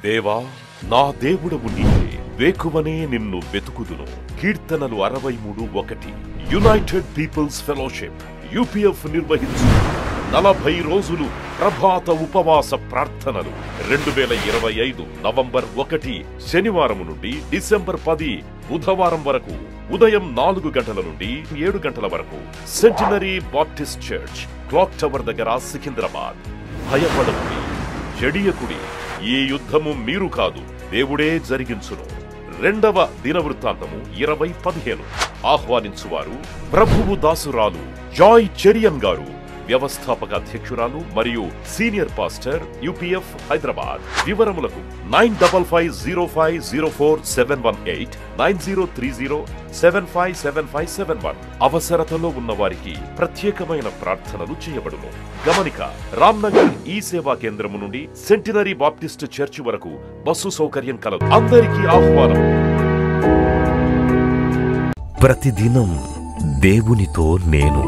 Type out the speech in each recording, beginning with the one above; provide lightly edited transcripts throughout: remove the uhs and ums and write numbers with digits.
దేవా, నా దేవుడవు నీవే, వేకువనే నిన్ను వెతుకుదును. కీర్తనలు 63:1. యునైటెడ్ పీపుల్స్ ఫెలోషిప్ యూపీఎఫ్ నిర్వహించు 40 రోజులు ప్రభాత ఉపవాస ప్రార్థనలు 2025 నవంబర్ 1 శనివారం నుండి డిసెంబర్ 10 బుధవారం వరకు ఉదయం 4 గంటల నుండి 7 గంటల వరకు centenary Baptist church, clock tower దగ్గర, సికింద్రాబాద్. భయపడకుడి, జడియకుడి, ఈ యుద్ధము మీరు కాదు, దేవుడే జరిగించును. 2వ దినవృత్తాంతము 20:15. ఆహ్వానించువారు ప్రభువు దాసురాలు జాయ్ చెరియన్ గారు, వ్యవస్థాపక అధ్యక్షురాలు మరియు సీనియర్ పాస్టర్, యూపీఎఫ్ హైదరాబాద్. వివరములకు 9505047718 9030757571. అవసరతలో ఉన్న వారికి ప్రత్యేకమైన ప్రార్థనలు చేయబడును. గమనిక: రామ్నగర్ ఈ సేవా కేంద్రము నుండి సెంటినరీ బాప్టిస్ట్ చర్చ్ వరకు బస్సు సౌకర్యం కలదు. అందరికీ ఆహ్వానం. ప్రతిదినం దేవునితో నేను.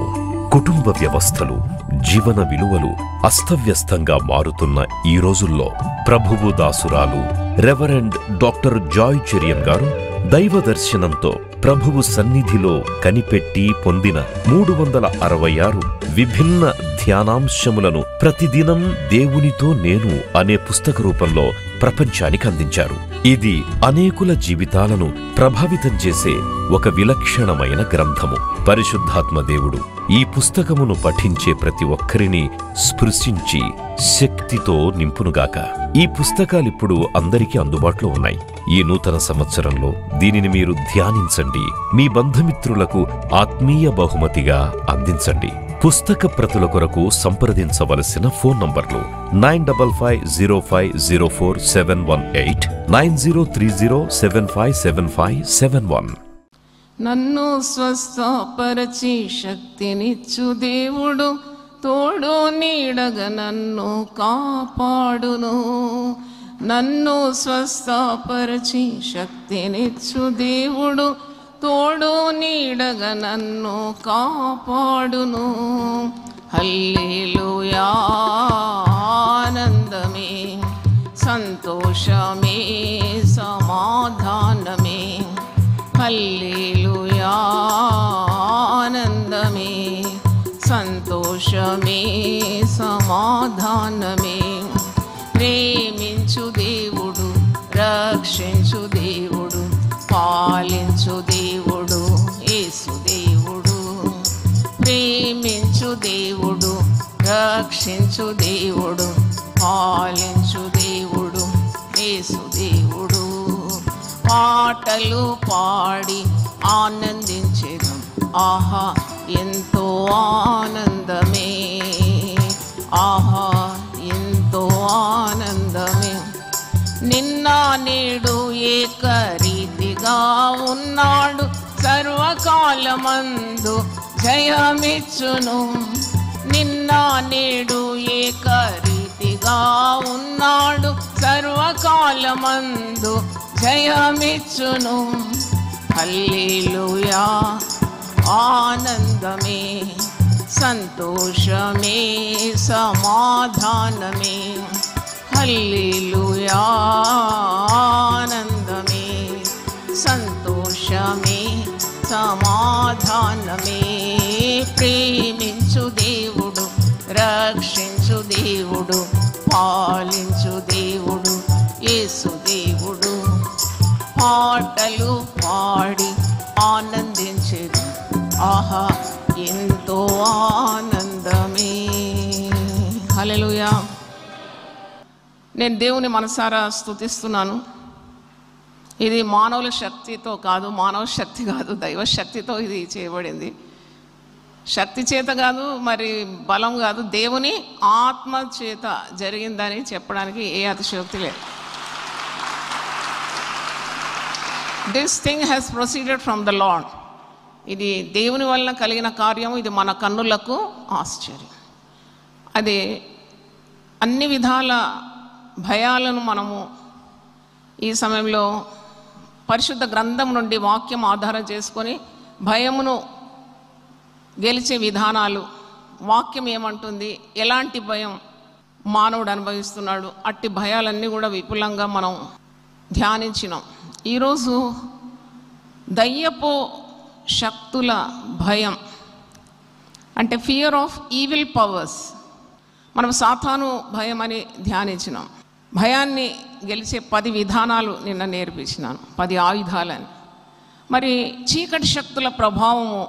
కుటుంబ వ్యవస్థలు, జీవన విలువలు అస్తవ్యస్తంగా మారుతున్న ఈ రోజుల్లో ప్రభువు దాసురాలు రెవరెండ్ డాక్టర్ జాయ్ చెరియన్ గారు దైవ దర్శనంతో ప్రభువు సన్నిధిలో కనిపెట్టి పొందిన 366 విభిన్న ధ్యానాంశములను ప్రతిదినం దేవునితో నేను అనే పుస్తక రూపంలో ప్రపంచానికి అందించారు. ఇది అనేకుల జీవితాలను ప్రభావితం చేసే ఒక విలక్షణమైన గ్రంథము. పరిశుద్ధాత్మ దేవుడు ఈ పుస్తకమును పఠించే ప్రతి ఒక్కరిని స్పృశించి శక్తితో నింపునుగాక. ఈ పుస్తకాలిప్పుడు అందరికీ అందుబాటులో ఉన్నాయి. ఈ నూతన సంవత్సరంలో దీనిని మీరు ధ్యానించండి, మీ బంధుమిత్రులకు ఆత్మీయ బహుమతిగా అందించండి. పుస్తక ప్రతుల కొరకు సంప్రదించవలసిన ఫోన్ నంబర్లు 9550504718 9030757571. నన్ను స్వస్థపరచి శక్తినిచ్చు దేవుడు, తోడు నీడగ నన్ను కాపాడును. నన్ను స్వస్థపరచి శక్తినిచ్చు దేవుడు, తోడు నీడగ నన్ను కాపాడును. హల్లెలూయా, ఆనందమే, సంతోషమే, సమాధానమే. హల్లెలూయా, ఆనందమే, సంతోషమే, సమాధానమే. ప్రేమించు దేవుడు, రక్షించు దేవుడు, పాలించు దేవుడు యేసు దేవుడు. ప్రేమించు దేవుడు, రక్షించు దేవుడు, పాలించు దేవుడు యేసు దేవుడు. పాటలు పాడి ఆనందించేదం, ఆహా ఎంతో ఆనందమే, ఆహా ఎంతో ఆనందమే. నిన్న నేడు ఏకరీతిగా ఉన్నాడు, సర్వకాలమందు జయమిచ్చును. నిన్న నేడు ఏకరీతిగా ఉన్నాడు, సర్వకాలమందు జయమిచ్చును. హల్లెలూయా, ఆనందమే, సంతోషమే, సమాధానమే. హల్లెలూయా, ఆనందమే, సంతోషమే, సమాధానమే. ప్రేమించు దేవుడు, రక్షించు దేవుడు, పాలించు దేవుడు యేసు దేవుడు. పాటలు పాడి ఆనందించేది, ఆహా ఎంతో ఆనందమే. హల్లెలూయా. నేను దేవుని మనసారా స్తుతిస్తున్నాను. ఇది మానవుల శక్తితో కాదు, మానవ శక్తి కాదు, దైవ శక్తితో ఇది చేయబడింది. శక్తి చేత కాదు, మరి బలం కాదు, దేవుని ఆత్మ చేత జరిగిందని చెప్పడానికి ఏ అతిశయోక్తి లేదు. This thing has proceeded from the lord. ఇది దేవుని వలన కలిగిన కార్యము. ఇది మన కన్నులకు ఆశ్చర్యం. అది అన్ని విధాల భయాలను మనము ఈ సమయంలో పరిశుద్ధ గ్రంథం నుండి వాక్యం ఆధారం చేసుకొని భయమును గెలిచే విధానాలు, వాక్యం ఏమంటుంది, ఎలాంటి భయం, మానవుడు అనుభవిస్తున్నాడు. అట్టి భయాలన్నీ కూడా విపులంగా మనం ధ్యానించినాం. ఈరోజు దయ్యపు శక్తుల భయం అంటే ఫియర్ ఆఫ్ ఈవిల్ పవర్స్. మనం సాతాను భయం అని ధ్యానించినాం. భయాన్ని గెలిచే 10 విధానాలు నిన్న నేర్పించినాను, 10 ఆయుధాలని. మరి చీకటి శక్తుల ప్రభావము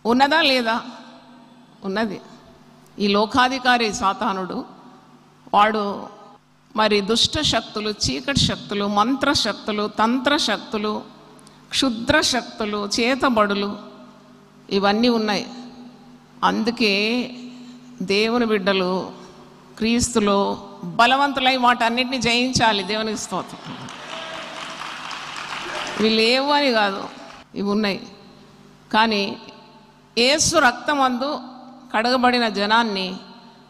ఉన్నదా లేదా? ఉన్నది. ఈ లోకాధికారి సాతానుడు, వాడు మరి దుష్ట శక్తులు, చీకటి శక్తులు, మంత్రశక్తులు, తంత్రశక్తులు, క్షుద్ర శక్తులు, చేతబడులు ఇవన్నీ ఉన్నాయి. అందుకే దేవుని బిడ్డలు క్రీస్తులో బలవంతులై వాటన్నిటిని జయించాలి. దేవునికి స్తోత్రం. ఇవి లేవు అని కాదు, ఇవి ఉన్నాయి. కానీ యేసు రక్తమందు కడగబడిన జనాన్ని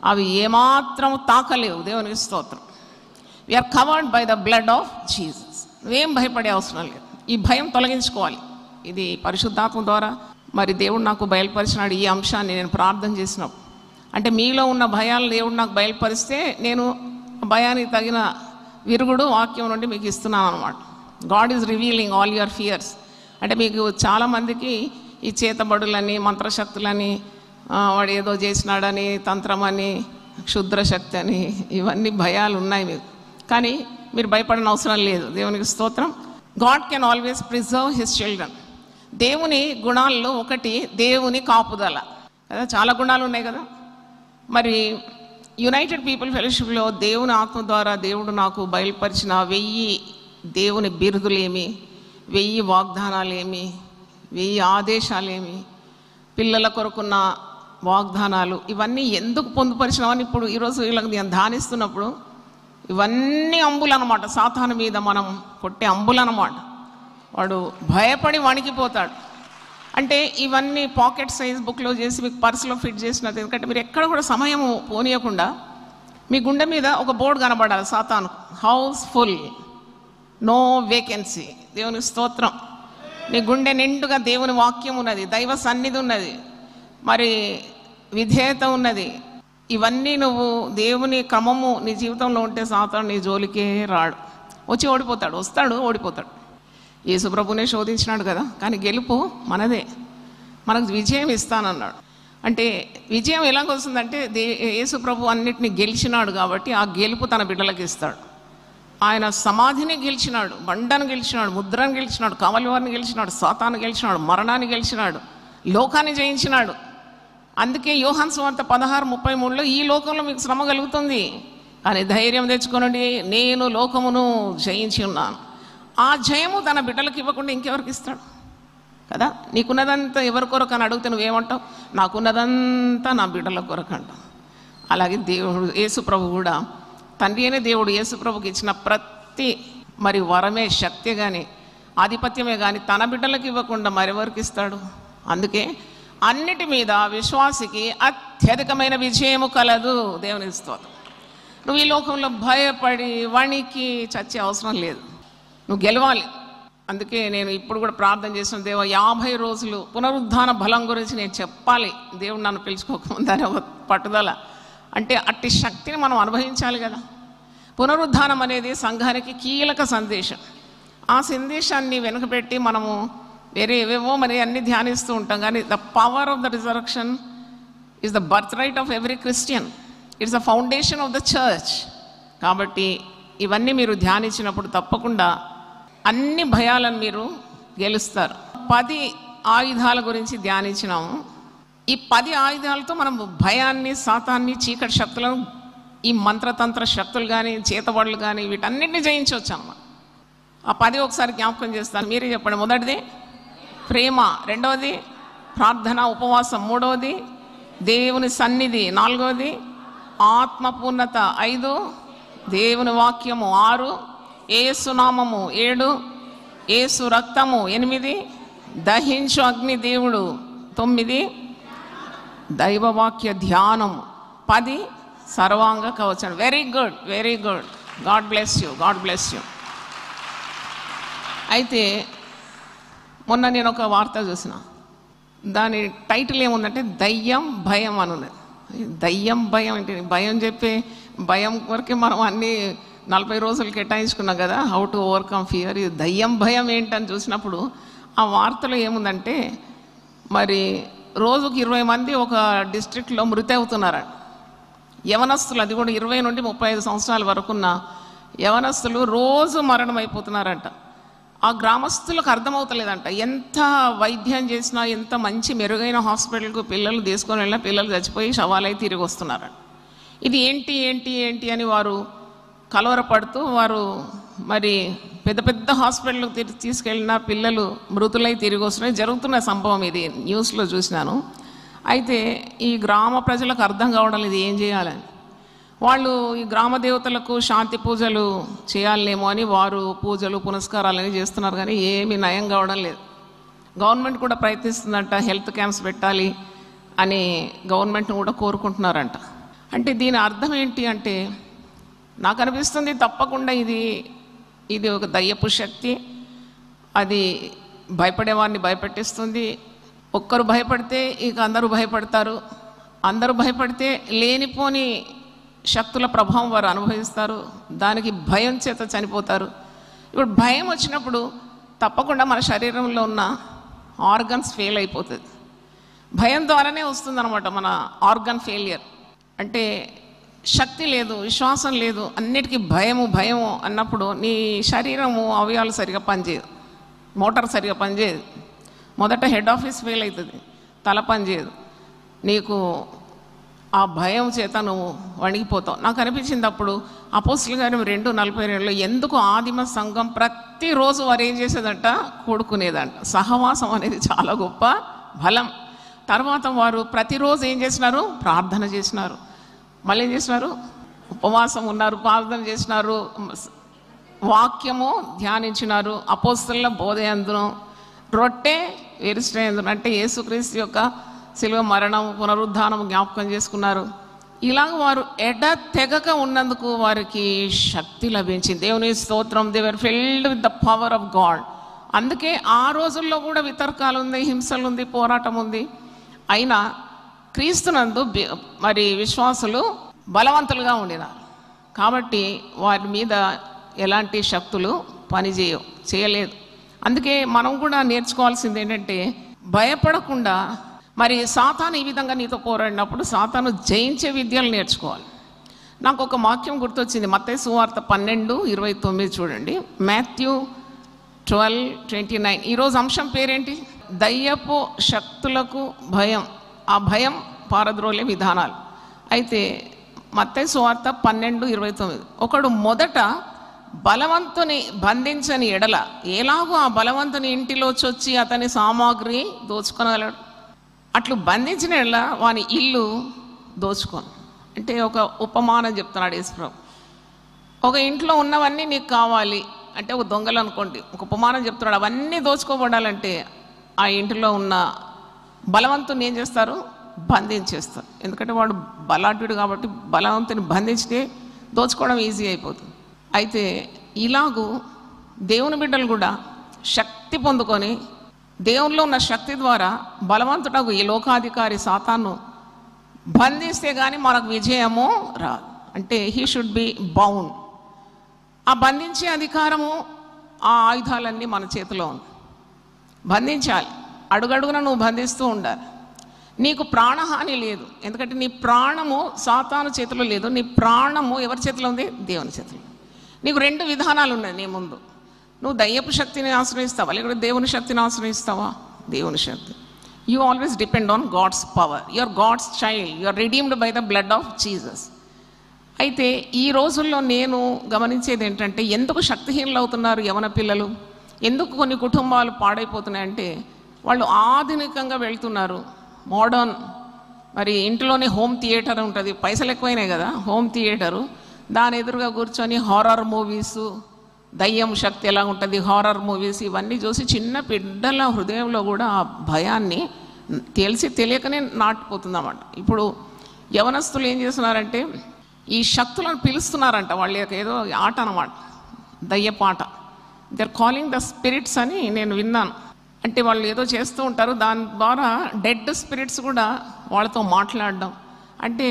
అవి ఏమాత్రం తాకలేవు. దేవునికి స్తోత్రం. We are covered by the blood of Jesus. నువ్వేం భయపడే అవసరం లేదు. ఈ భయం తొలగించుకోవాలి. ఇది పరిశుద్ధాత్మ ద్వారా మరి దేవుడు నాకు బయలుపరిచినాడు. ఈ అంశాన్ని నేను ప్రార్థన చేసినప్పుడు అంటే మీలో ఉన్న భయాలు దేవుడు నాకు బయలుపరిస్తే నేను భయానికి తగిన విరుగుడు వాక్యం నుండి మీకు ఇస్తున్నాను అన్నమాట. God is revealing all your fears. అంటే మీకు చాలామందికి ఈ చేతబడులని, మంత్రశక్తులని, వాడు ఏదో చేసినాడని, తంత్రమని, క్షుద్రశక్తి అని, ఇవన్నీ భయాలు ఉన్నాయి మీకు. కానీ మీరు భయపడిన అవసరం లేదు. దేవునికి స్తోత్రం. God can always preserve his children. దేవుని గుణాల్లో ఒకటి దేవుని కాపుదల కదా. చాలా గుణాలు ఉన్నాయి కదా. మరి యునైటెడ్ పీపుల్ ఫెలోషిప్లో దేవుని ఆత్మ ద్వారా దేవుడు నాకు బయలుపరిచిన 1000 దేవుని బిరుదులేమి, 1000 వాగ్దానాలేమి, 1000 ఆదేశాలేమి, పిల్లల కొరకున్న వాగ్దానాలు, ఇవన్నీ ఎందుకు పొందుపరిచినామని ఇప్పుడు ఈరోజు వీళ్ళకి నేను ధ్యానిస్తున్నప్పుడు ఇవన్నీ అంబులు అనమాట. సాతాను మీద మనం కొట్టే అంబులు అనమాట. వాడు భయపడి వణికిపోతాడు. అంటే ఇవన్నీ పాకెట్ సైజ్ బుక్లో చేసి మీకు పర్సులో ఫిట్ చేసినది. ఎందుకంటే మీరు ఎక్కడ కూడా సమయం పోనీయకుండా మీ గుండె మీద ఒక బోర్డు కనబడాలి సాతాను, హౌస్ ఫుల్, నో వేకెన్సీ. దేవుని స్తోత్రం. నీ గుండె నిండుగా దేవుని వాక్యం ఉన్నది, దైవ సన్నిధి ఉన్నది, మరి విధేయత ఉన్నది. ఇవన్నీ నువ్వు దేవుని క్రమము నీ జీవితంలో ఉంటే సాతాను నీ జోలికే రాడు. వచ్చి ఓడిపోతాడు, వస్తాడు, ఓడిపోతాడు. యేసు ప్రభునే శోధించినాడు కదా, కానీ గెలుపు మనదే. మనకు విజయం ఇస్తానన్నాడు. అంటే విజయం ఎలాగొస్తుందంటే యేసు ప్రభు అన్నిటిని గెలిచినాడు కాబట్టి ఆ గెలుపు తన బిడ్డలకు ఇస్తాడు. ఆయన సమాధిని గెలిచినాడు, బండను గెలిచినాడు, ముద్రను గెలిచినాడు, కావలివారిని గెలిచినాడు, సాతాను గెలిచినాడు, మరణాన్ని గెలిచినాడు, లోకాన్ని జయించినాడు. అందుకే యోహాను సువార్త 16:33లో ఈ లోకంలో మీకు శ్రమ కలుగుతుంది కానీ ధైర్యం తెచ్చుకోనండి, నేను లోకమును జయించి ఉన్నాను. ఆ జయము తన బిడ్డలకు ఇవ్వకుండా ఇంకెవరికి ఇస్తాడు కదా. నీకున్నదంతా ఎవరి కొరకు అని అడిగితే నువ్వేమంటావు? నాకున్నదంతా నా బిడ్డల కొరకు అంటావు. అలాగే దేవుడు యేసు ప్రభు కూడా తండ్రి అనే దేవుడు యేసు ప్రభుకి ఇచ్చిన ప్రతి మరి వరమే, శక్తి కానీ ఆధిపత్యమే కానీ తన బిడ్డలకు ఇవ్వకుండా మరెవరికి ఇస్తాడు? అందుకే అన్నిటి మీద విశ్వాసికి అత్యధికమైన విజయము కలదు. దేవుని స్తోత్రం. నువ్వు ఈ లోకంలో భయపడి వణికి చచ్చే అవసరం లేదు. నువ్వు గెలవాలి. అందుకే నేను ఇప్పుడు కూడా ప్రార్థన చేసిన దేవ 50 రోజులు పునరుద్ధాన బలం గురించి నేను చెప్పాలి. దేవుడు నన్ను పిలుచుకోకముందని ఒక పట్టుదల. అంటే అట్టి శక్తిని మనం అనుభవించాలి కదా. పునరుద్ధానం అనేది సంఘానికి కీలక సందేశం. ఆ సందేశాన్ని వెనుకపెట్టి మనము వేరే ఏవేవో మరి అన్ని ధ్యానిస్తూ ఉంటాం. కానీ the power of the resurrection is the birth right of every Christian. It's the foundation of the church. కాబట్టి ఇవన్నీ మీరు ధ్యానించినప్పుడు తప్పకుండా అన్ని భయాలను మీరు గెలుస్తారు. 10 ఆయుధాల గురించి ధ్యానించినాము. ఈ 10 ఆయుధాలతో మనం భయాన్ని, సాతాన్ని, చీకటి శక్తులను, ఈ మంత్రతంత్ర శక్తులు కానీ, చేతబడులు కానీ వీటన్నిటిని జయించవచ్చు అన్నమాట. ఆ 10 ఒకసారి జ్ఞాపకం చేస్తాను, మీరే చెప్పండి. మొదటిది ప్రేమ, రెండవది ప్రార్థన ఉపవాసం, మూడవది దేవుని సన్నిధి, నాలుగవది ఆత్మపూర్ణత, 5 దేవుని వాక్యము, 6 ఏసునామము, 7 ఏసు రక్తము, 8 దహించు అగ్ని దేవుడు, 9 దైవవాక్య ధ్యానం, 10 సర్వాంగ కవచం. Very good, very good. God bless you, God bless you. అయితే మొన్న నేను ఒక వార్త చూసిన, దాని టైటిల్ ఏముందంటే దయ్యం భయం అని ఉన్నది. దయ్యం భయం అంటే భయం చెప్పే భయం వరకే మనం అన్నీ 40 రోజులు కేటాయించుకున్నాం కదా, హౌ టు ఓవర్కమ్ ఫియర్. ఇది దయ్యం భయం ఏంటని చూసినప్పుడు ఆ వార్తలో ఏముందంటే, మరి రోజుకు 20 మంది ఒక డిస్ట్రిక్ట్లో మృతి అవుతున్నారంట. యవనస్తులు, అది కూడా 20 నుండి 35 సంవత్సరాల వరకున్న యవనస్తులు రోజు మరణం అయిపోతున్నారంట. ఆ గ్రామస్తులకు అర్థమవుతలేదంట, ఎంత వైద్యం చేసినా, ఎంత మంచి మెరుగైన హాస్పిటల్కు పిల్లలు తీసుకొని వెళ్ళినా పిల్లలు చచ్చిపోయి శవాలై తిరిగి వస్తున్నారంట. ఇది ఏంటి ఏంటి ఏంటి అని వారు కలవరపడుతూ వారు మరి పెద్ద పెద్ద హాస్పిటల్కి తీసుకెళ్ళిన పిల్లలు మృతులై తిరిగి వస్తున్నాయి. జరుగుతున్న సంభవం ఇది, న్యూస్లో చూసినాను. అయితే ఈ గ్రామ ప్రజలకు అర్థం కావడం ఇది ఏం చేయాలని. వాళ్ళు ఈ గ్రామ దేవతలకు శాంతి పూజలు చేయాలేమో అని వారు పూజలు పునస్కారాలని చేస్తున్నారు, కానీ ఏమీ నయం కావడం లేదు. గవర్నమెంట్ కూడా ప్రయత్నిస్తుందంట, హెల్త్ క్యాంప్స్ పెట్టాలి అని గవర్నమెంట్ని కూడా కోరుకుంటున్నారంట. అంటే దీని అర్థం ఏంటి అంటే, నాకు అనిపిస్తుంది తప్పకుండా ఇది ఒక దయ్యపు శక్తి. అది భయపడేవాడిని భయపెట్టిస్తుంది. ఒక్కరు భయపడితే ఇక అందరూ భయపడతారు. అందరూ భయపడితే లేనిపోని శక్తుల ప్రభావం వారు అనుభవిస్తారు. దానికి భయం చేత చనిపోతారు. ఇప్పుడు భయం వచ్చినప్పుడు తప్పకుండా మన శరీరంలో ఉన్న ఆర్గన్స్ ఫెయిల్ అయిపోతుంది. భయం ద్వారానే వస్తుందన్నమాట మన ఆర్గన్ ఫెయిలియర్. అంటే శక్తి లేదు, విశ్వాసం లేదు, అన్నిటికీ భయము అన్నప్పుడు నీ శరీరము అవయవాలు సరిగా పనిచేయదు, మోటార్ సరిగా పనిచేయదు. మొదట హెడ్ ఆఫీస్ ఫెయిల్ అవుతుంది, తల పనిచేయదు. నీకు ఆ భయం చేత నువ్వు వణిగిపోతావు. నాకు అనిపించింది అప్పుడు అపోస్తలుల కార్యం 2:42 ఎందుకు ఆదిమ సంఘం ప్రతిరోజు వారు ఏం చేసేదంట, కూడుకునేదంట. సహవాసం అనేది చాలా గొప్ప బలం. తర్వాత వారు ప్రతిరోజు ఏం చేసినారు, ప్రార్థన చేసినారు. మళ్ళీ ఏం చేసినారు, ఉపవాసం ఉన్నారు, ప్రార్థన చేసినారు, వాక్యము ధ్యానించినారు, అపోస్తలుల బోధ యందును, రొట్టె విరుచుట అంటే యేసుక్రీస్తు యొక్క శిలువ మరణం పునరుద్ధానం జ్ఞాపకం చేసుకున్నారు. ఇలాగ వారు తెగక ఉన్నందుకు వారికి శక్తి లభించింది. దేవుని స్తోత్రం. They were filled with the power of God. అందుకే ఆ రోజుల్లో కూడా వితర్కాలు ఉంది, హింసలు ఉంది, పోరాటం ఉంది. అయినా క్రీస్తునందు మరి విశ్వాసులు బలవంతులుగా ఉండినారు కాబట్టి వారి మీద ఎలాంటి శక్తులు చేయలేదు. అందుకే మనం కూడా నేర్చుకోవాల్సింది ఏంటంటే, భయపడకుండా మరి సాతాను ఈ విధంగా నీతో పోరాడినప్పుడు సాతాను జయించే విద్యలు నేర్చుకోవాలి. నాకు ఒక వాక్యం గుర్తొచ్చింది, మత్తయి సువార్త 12:29 చూడండి. మాథ్యూ 12:29. ఈరోజు అంశం పేరేంటి, దయ్యపు శక్తులకు భయం, ఆ భయం పారద్రోలే విధానాలు. అయితే మత్తయి సువార్త 12:29, ఒకడు మొదట బలవంతుని బంధించని ఎడల ఎలాగో ఆ బలవంతుని ఇంటిలోకి వచ్చి అతని సామాగ్రి దోచుకొనగలడు. అట్లు బంధించిన ఎడల వాని ఇల్లు దోచుకోను. అంటే ఒక ఉపమానం చెప్తున్నాడు యేసుప్రభు. ఒక ఇంట్లో ఉన్నవన్నీ నీకు కావాలి అంటే, ఒక దొంగలు అనుకోండి, ఒక ఉపమానం చెప్తున్నాడు. అవన్నీ దోచుకోబడాలంటే ఆ ఇంటిలో ఉన్న బలవంతుని ఏం చేస్తారు, బంధించేస్తారు. ఎందుకంటే వాడు బలాఢ్యుడు కాబట్టి బలవంతుని బంధించితే దోచుకోవడం ఈజీ అయిపోతుంది. అయితే ఇలాగూ దేవుని బిడ్డలు కూడా శక్తి పొందుకొని దేవునిలో ఉన్న శక్తి ద్వారా బలవంతుడకు ఈ లోకాధికారి సాతాను బంధిస్తే కానీ మనకు విజయము రాదు. అంటే హీ షుడ్ బి బౌండ్. ఆ బంధించే అధికారము, ఆ ఆయుధాలన్నీ మన చేతిలో ఉంది. బంధించాలి, అడుగడుగున నువ్వు బంధిస్తూ ఉండాలి. నీకు ప్రాణహాని లేదు, ఎందుకంటే నీ ప్రాణము సాతాను చేతిలో లేదు. నీ ప్రాణము ఎవరి చేతిలో ఉంది, దేవుని చేతిలో. నీకు 2 విధానాలు ఉన్నాయి నీ ముందు. నువ్వు దయ్యపు శక్తిని ఆశ్రయిస్తావా, లేకపోతే దేవుని శక్తిని ఆశ్రయిస్తావా? దేవుని శక్తి. You always depend on God's power. You are God's child, you are redeemed by the blood of Jesus. అయితే ఈ రోజుల్లో నేను గమనించేది ఏంటంటే, ఎందుకు శక్తిహీనులు అవుతున్నారు యవన పిల్లలు, ఎందుకు కొన్ని కుటుంబాలు పాడైపోతున్నాయంటే, వాళ్ళు ఆధునికంగా వెళ్తున్నారు. మోడర్న్, మరి ఇంట్లోనే హోమ్ థియేటర్ ఉంటుంది, పైసలు ఎక్కువైనాయి కదా, హోమ్ థియేటరు. దాని ఎదురుగా కూర్చొని హారర్ మూవీసు, దయ్యం శక్తి ఎలా ఉంటుంది, హారర్ మూవీస్ ఇవన్నీ చూసి చిన్న బిడ్డల హృదయంలో కూడా ఆ భయాన్ని తెలియకనే నాటిపోతుందన్నమాట. ఇప్పుడు యవనస్తులు ఏం చేస్తున్నారంటే, ఈ శక్తులను పిలుస్తున్నారంట. వాళ్ళ యొక్క ఏదో ఆట అన్నమాట, దయ్యపాట. They are calling the spirits అని నేను విన్నాను. అంటే వాళ్ళు ఏదో చేస్తూ ఉంటారు, దాని ద్వారా డెడ్ స్పిరిట్స్ కూడా వాళ్ళతో మాట్లాడడం. అంటే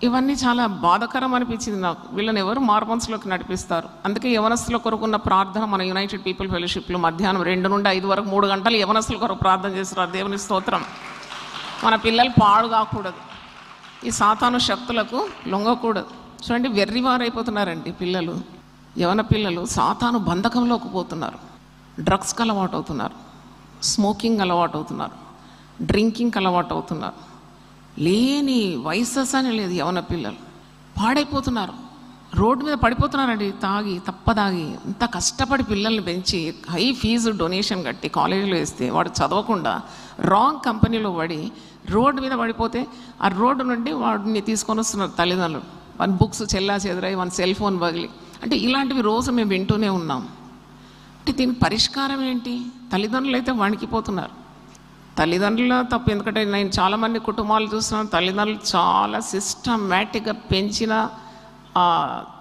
ఇవన్నీ చాలా బాధాకరం అనిపించింది నాకు. వీళ్ళని ఎవరు మార్మన్స్లోకి నడిపిస్తారు? అందుకే యవనస్తుల కొరకున్న ప్రార్థన మన యునైటెడ్ పీపుల్ ఫెలోషిప్లో మధ్యాహ్నం 2 నుండి 5 వరకు 3 గంటలు యవనస్తుల కొరకు ప్రార్థన చేస్తున్నారు. దేవుని స్తోత్రం. మన పిల్లలు పాడు కాకూడదు, ఈ సాతాను శక్తులకు లొంగకూడదు. చూడండి, వెర్రివారైపోతున్నారండి పిల్లలు, యవన పిల్లలు సాతాను బంధకంలోకి పోతున్నారు. డ్రగ్స్కి అలవాటు అవుతున్నారు, స్మోకింగ్ అలవాటు అవుతున్నారు, డ్రింకింగ్కి అలవాటు అవుతున్నారు. లేని వయసెస్ అని లేదు, యవన పిల్లలు పాడైపోతున్నారు, రోడ్డు మీద పడిపోతున్నారండి తాగి తప్పదాగి. ఇంత కష్టపడి పిల్లల్ని పెంచి హై ఫీజు డొనేషన్ కట్టి కాలేజీలో వేస్తే వాడు చదవకుండా రాంగ్ కంపెనీలో పడి రోడ్డు మీద పడిపోతే ఆ రోడ్డు నుండి వాడిని తీసుకొని వస్తున్నారు తల్లిదండ్రులు. వాని బుక్స్ చెల్లా చెదరై, వాని సెల్ ఫోన్ పగిలి. అంటే ఇలాంటివి రోజు మేము వింటూనే ఉన్నాం. అంటే దీనికి పరిష్కారం ఏంటి? తల్లిదండ్రులు అయితే వణికిపోతున్నారు. తల్లిదండ్రుల తప్పు. ఎందుకంటే నేను చాలామంది కుటుంబాలు చూస్తున్నాను, తల్లిదండ్రులు చాలా సిస్టమేటిక్గా పెంచిన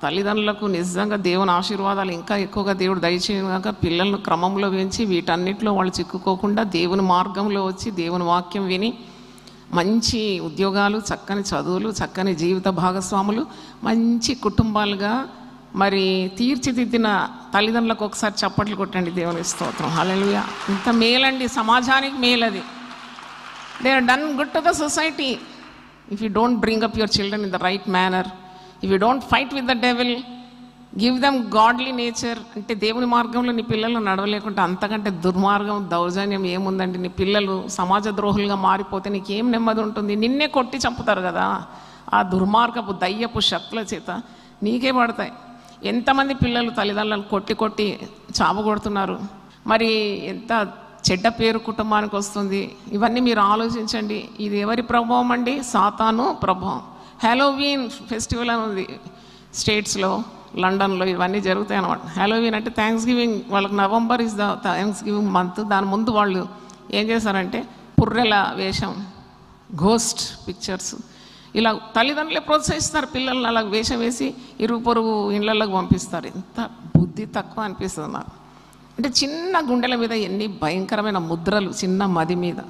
తల్లిదండ్రులకు నిజంగా దేవుని ఆశీర్వాదాలు ఇంకా ఎక్కువగా దేవుడు దయచేయగాక పిల్లలను క్రమంలో పెంచి వీటన్నిటిలో వాళ్ళు చిక్కుకోకుండా దేవుని మార్గంలో వచ్చి దేవుని వాక్యం విని మంచి ఉద్యోగాలు, చక్కని చదువులు, చక్కని జీవిత భాగస్వాములు, మంచి కుటుంబాలుగా మరి తీర్చిదిద్దిన తల్లిదండ్రులకు ఒకసారి చప్పట్లు కొట్టండి. దేవుని స్తోత్రం. హల్లెలూయా. ఇంత మేలండి, సమాజానికి మేలది. They are done good to the society if you don't bring up your children in the right manner, if you don't fight with the devil, give them godly nature. అంటే దేవుని మార్గంలో నీ పిల్లలు నడవలేకుంటే అంతకంటే దుర్మార్గం, దౌర్జన్యం ఏముందండి? నీ పిల్లలు సమాజ ద్రోహులుగా మారిపోతే నీకేం నెమ్మది ఉంటుంది? నిన్నే కొట్టి చంపుతారు కదా ఆ దుర్మార్గపు దయ్యపు శక్తుల చేత, నీకే పడతాయి. ఎంతమంది పిల్లలు తల్లిదండ్రులను కొట్టి కొట్టి చావగొడుతున్నారు. మరి ఎంత చెడ్డ పేరు కుటుంబానికి వస్తుంది. ఇవన్నీ మీరు ఆలోచించండి. ఇది ఎవరి ప్రభావం అండి? సాతాను ప్రభావం. హ్యాలోవీన్ ఫెస్టివల్ అని ఉంది స్టేట్స్లో, లండన్లో ఇవన్నీ జరుగుతాయి అన్నమాట. హ్యాలోవీన్ అంటే థ్యాంక్స్ గివింగ్. వాళ్ళకి November is the thanks giving month. దాని ముందు వాళ్ళు ఏం చేశారంటే పుర్రెల వేషం, ఘోస్ట్ పిక్చర్స్, ఇలా తల్లిదండ్రులే ప్రోత్సహిస్తారు పిల్లల్ని అలా వేషం వేసి ఇరుగు పొరుగు ఇళ్ళకి పంపిస్తారు. ఎంత బుద్ధి తక్కువ అనిపిస్తుంది నాకు. అంటే చిన్న గుండెల మీద ఎన్ని భయంకరమైన ముద్రలు, చిన్న మది మీద.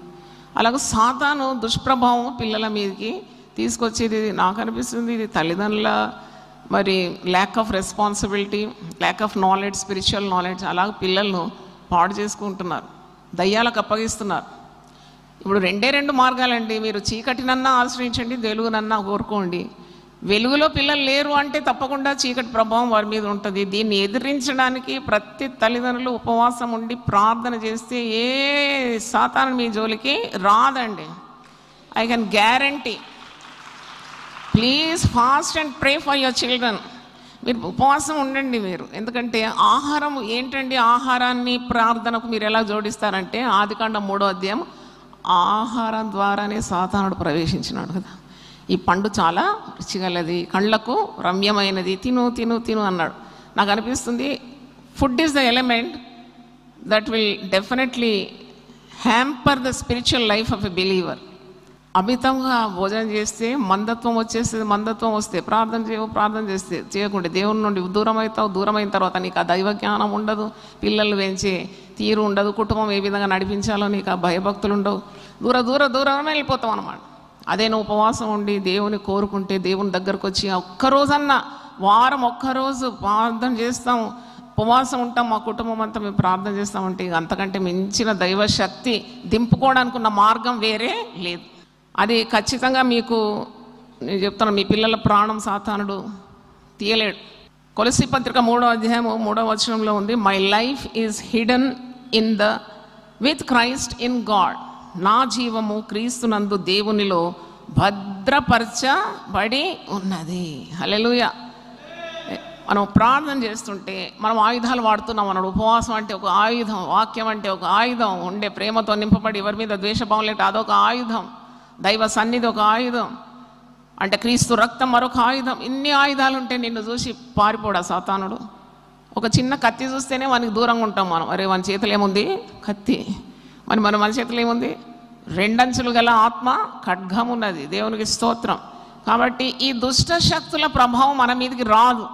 అలాగే సాతాను దుష్ప్రభావం పిల్లల మీదకి తీసుకొచ్చేది నాకు అనిపిస్తుంది. ఇది తల్లిదండ్రుల మరి lack of responsibility, lack of knowledge, spiritual knowledge. అలాగే పిల్లలను పాడు చేసుకుంటున్నారు, దయ్యాలకు అప్పగిస్తున్నారు. ఇప్పుడు 2 మార్గాలండి. మీరు చీకటినన్నా ఆశ్రయించండి, వెలుగునన్నా కోరుకోండి. వెలుగులో పిల్లలు లేరు అంటే తప్పకుండా చీకటి ప్రభావం వారి మీద ఉంటుంది. దీన్ని ఎదిరించడానికి ప్రతి తల్లిదండ్రులు ఉపవాసం ఉండి ప్రార్థన చేస్తే ఏ సాతాను మీ జోలికి రాదండి. I can guarantee. Please fast and pray for your children. మీరు ఉపవాసం ఉండండి మీరు. ఎందుకంటే ఆహారం ఏంటండి? ఆహారాన్ని ప్రార్థనకు మీరు ఎలా జోడిస్తారంటే ఆదికాండం 3వ అధ్యాయం, ఆహారం ద్వారానే సాతానుడు ప్రవేశించినాడు కదా. ఈ పండు చాలా రుచిగలది, కళ్ళకు రమ్యమైనది, తిను తిను తిను అన్నాడు. నాకు అనిపిస్తుంది food is the element that will definitely hamper the spiritual life of a believer. అమితంగా భోజనం చేస్తే మందత్వం వచ్చేస్తుంది. మందత్వం వస్తే ప్రార్థన చేస్తే చేయకుంటే దేవుని నుండి దూరం అవుతావు. దూరం అయిన తర్వాత నీకు ఆ దైవ జ్ఞానం ఉండదు, పిల్లలు పెంచే తీరు ఉండదు, కుటుంబం ఏ విధంగా నడిపించాలో నీకు ఆ భయభక్తులు ఉండవు. దూరం వెళ్ళిపోతాం అన్నమాట. అదే నువ్వు ఉపవాసం ఉండి దేవుని కోరుకుంటే, దేవుని దగ్గరకు వచ్చి ఒక్కరోజన్నా వారం ఒక్కరోజు ప్రార్థన చేస్తాం, ఉపవాసం ఉంటాం, మా కుటుంబం అంతా మేము ప్రార్థన చేస్తామంటే అంతకంటే మించిన దైవ శక్తి దింపుకోవడానికి ఉన్న మార్గం వేరే లేదు. అది ఖచ్చితంగా మీకు నేను చెప్తాను, మీ పిల్లల ప్రాణం సాతానుడు తీయలేడు. కొలస్సీ పత్రిక 3వ అధ్యాయం 3వ వచనంలో ఉంది, my life is hidden with Christ in God. నా జీవము క్రీస్తునందు దేవునిలో భద్రపరచబడి ఉన్నది. హల్లెలూయా. మనం ప్రార్థన చేస్తుంటే మనం ఆయుధాలు వాడుతున్నాం అన్నాడు. ఉపవాసం అంటే ఒక ఆయుధం, వాక్యం అంటే ఒక ఆయుధం, ఉండే ప్రేమతో నింపబడి ఎవరి మీద ద్వేషభావం లేట అదొక ఆయుధం, దైవ సన్నిధి ఒక ఆయుధం, అంటే క్రీస్తు రక్తం మరొక ఆయుధం. ఇన్ని ఆయుధాలు ఉంటే నిన్ను చూసి పారిపోడా సాతానుడు? ఒక చిన్న కత్తి చూస్తేనే వానికి దూరంగా ఉంటాం మనం. అరే మన చేతులు ఏముంది? కత్తి. మరి మన చేతులు ఏముంది? 2 అంచులు గల ఆత్మ ఖడ్గం ఉన్నది. దేవునికి స్తోత్రం. కాబట్టి ఈ దుష్ట శక్తుల ప్రభావం మన మీదకి రాదు.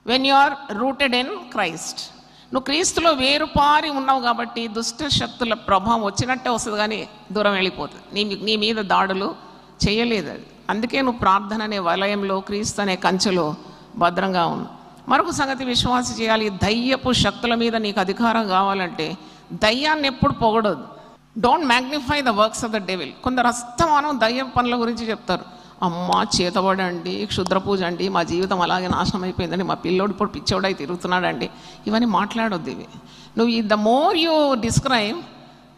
When you are rooted in Christ, నువ్వు క్రీస్తులో వేరుపారి ఉన్నావు కాబట్టి దుష్ట శక్తుల ప్రభావం వచ్చినట్టే వస్తుంది, కానీ దూరం వెళ్ళిపోతుంది. నీ మీద దాడులు చేయలేదు. అది అందుకే నువ్వు ప్రార్థన అనే వలయంలో, క్రీస్తు అనే కంచెలో భద్రంగా ఉన్నావు. మరొక సంగతి విశ్వాసం చేయాలి, దయ్యపు శక్తుల మీద నీకు అధికారం కావాలంటే దయ్యాన్ని ఎప్పుడు పొగడొద్దు. Don't magnify the works of the devil. కొందరు అస్తమానం దయ్యం పనుల గురించి చెప్తారు. అమ్మ చేతబడండి, క్షుద్ర పూజ అండి, మా జీవితం అలాగే నాశనం అయిపోయిందండి, మా పిల్లోడు ఇప్పుడు పిచ్చోడై తిరుగుతున్నాడండి, ఇవన్నీ మాట్లాడొద్దు. ఇవి నువ్వు the more you describe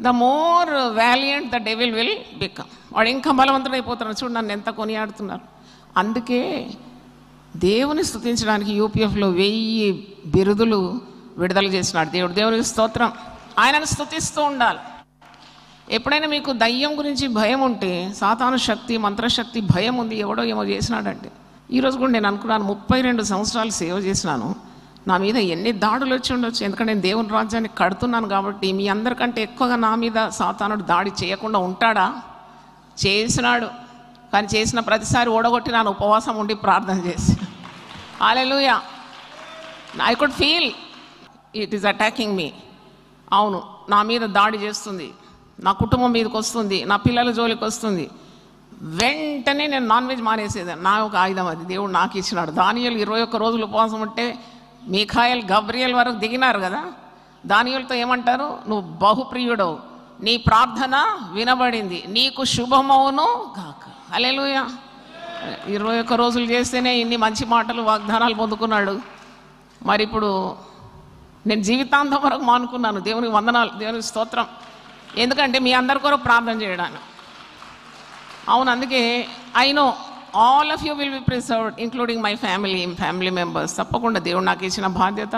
the more valiant the devil will become. వాడు ఇంకా బలవంతుడైపోతున్నాడు. చూడు నన్ను ఎంత కొనియాడుతున్నారు. అందుకే దేవుని స్తుతించడానికి యూపీఎఫ్లో 1000 బిరుదులు విడుదల చేసినాడు దేవుడు. దేవునికి స్తోత్రం. ఆయనను స్తుతిస్తూ ఉండాలి. ఎప్పుడైనా మీకు దయ్యం గురించి భయం ఉంటే, సాతాను శక్తి, మంత్రశక్తి భయం ఉంది, ఎవడో ఏమో చేసినాడంటే. ఈరోజు కూడా నేను అనుకున్నాను, 32 సంవత్సరాలు సేవ చేసినాను, నా మీద ఎన్ని దాడులు వచ్చి ఉండొచ్చు. ఎందుకంటే నేను దేవుని రాజ్యాన్ని కడుతున్నాను కాబట్టి. మీ అందరికంటే ఎక్కువగా నా మీద సాతానుడు దాడి చేయకుండా ఉంటాడా? చేసినాడు. కానీ చేసిన ప్రతిసారి ఓడగొట్టి నాను ఉపవాసం ఉండి ప్రార్థన చేసి, హల్లెలూయా, I could feel it is attacking me. అవును, నా మీద దాడి చేస్తుంది, నా కుటుంబం మీదకి వస్తుంది, నా పిల్లల జోలికి వస్తుంది. వెంటనే నేను నాన్ వెజ్ మానేసేదాన్ని. నా ఒక ఆయుధం అది దేవుడు నాకు ఇచ్చినాడు. దానియేలు 21 రోజులు ఉపవాసం ఉంటే మీకాయల్, గబ్రియల్ వరకు దిగినారు కదా. దానియేలుతో ఏమంటారు? నువ్వు బహుప్రియుడవు, నీ ప్రార్థన వినబడింది, నీకు శుభమవును గాక. హల్లెలూయా. 21 రోజులు చేస్తేనే ఇన్ని మంచి మాటలు, వాగ్దానాలు పొందుకున్నాడు. మరి ఇప్పుడు నేను జీవితాంతం వరకు మానుకున్నాను. దేవునికి వందనాలు, దేవునికి స్తోత్రం. ఎందుకంటే మీ అందరి కొరకు ప్రార్థన చేయడానికి. అవును, అందుకే I know all of you will be preserved, including my family members. తప్పకుండా దేవుడు నాకు ఇచ్చిన బాధ్యత.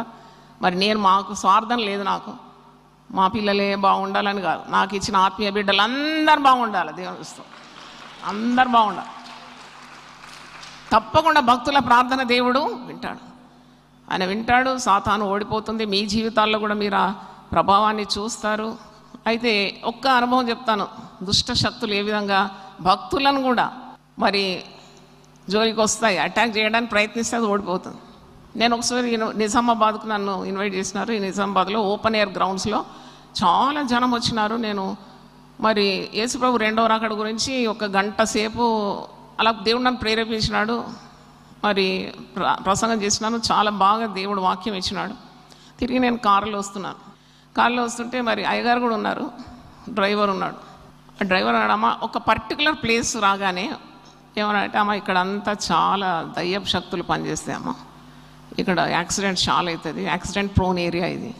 మరి నేను, మాకు స్వార్థం లేదు, నాకు మా పిల్లలే బాగుండాలని కాదు, నాకు ఇచ్చిన ఆత్మీయ బిడ్డలు అందరు బాగుండాలి. దేవుని ఇస్తాం, అందరు బాగుండాలి. తప్పకుండా భక్తుల ప్రార్థన దేవుడు వింటాడు. ఆయన వింటాడు. సాతాను ఓడిపోతుంది. మీ జీవితాల్లో కూడా మీరు ఆ ప్రభావాన్ని చూస్తారు. అయితే ఒక్క అనుభవం చెప్తాను. దుష్ట శక్తులు ఏ విధంగా భక్తులను కూడా మరి జోలికి వస్తాయి, అటాక్ చేయడానికి ప్రయత్నిస్తే అది ఓడిపోతుంది. నేను ఒకసారి నిజామాబాద్కు నన్ను ఇన్వైట్ చేసినారు. ఈ నిజామాబాద్లో ఓపెన్ ఎయిర్ గ్రౌండ్స్లో చాలా జనం వచ్చినారు. నేను మరి యేసుప్రభు 2వ రాకడ గురించి 1 గంట సేపు అలా దేవుడు నన్ను ప్రేరేపించినాడు. మరి ప్రసంగం చేసినాను. చాలా బాగా దేవుడు వాక్యం ఇచ్చినాడు. తిరిగి నేను కారులో వస్తుంటే మరి అయ్యగారు కూడా ఉన్నారు, డ్రైవర్ ఉన్నాడు. ఆ డ్రైవర్ అన్నాడమ్మా, ఒక పర్టికులర్ ప్లేస్ రాగానే ఏమన్నాడంటే, అమ్మ ఇక్కడ అంతా చాలా దయ్యపు శక్తులు పనిచేస్తాయమ్మా, ఇక్కడ యాక్సిడెంట్ చాలా అవుతుంది, యాక్సిడెంట్ ప్రోన్ ఏరియా ఇది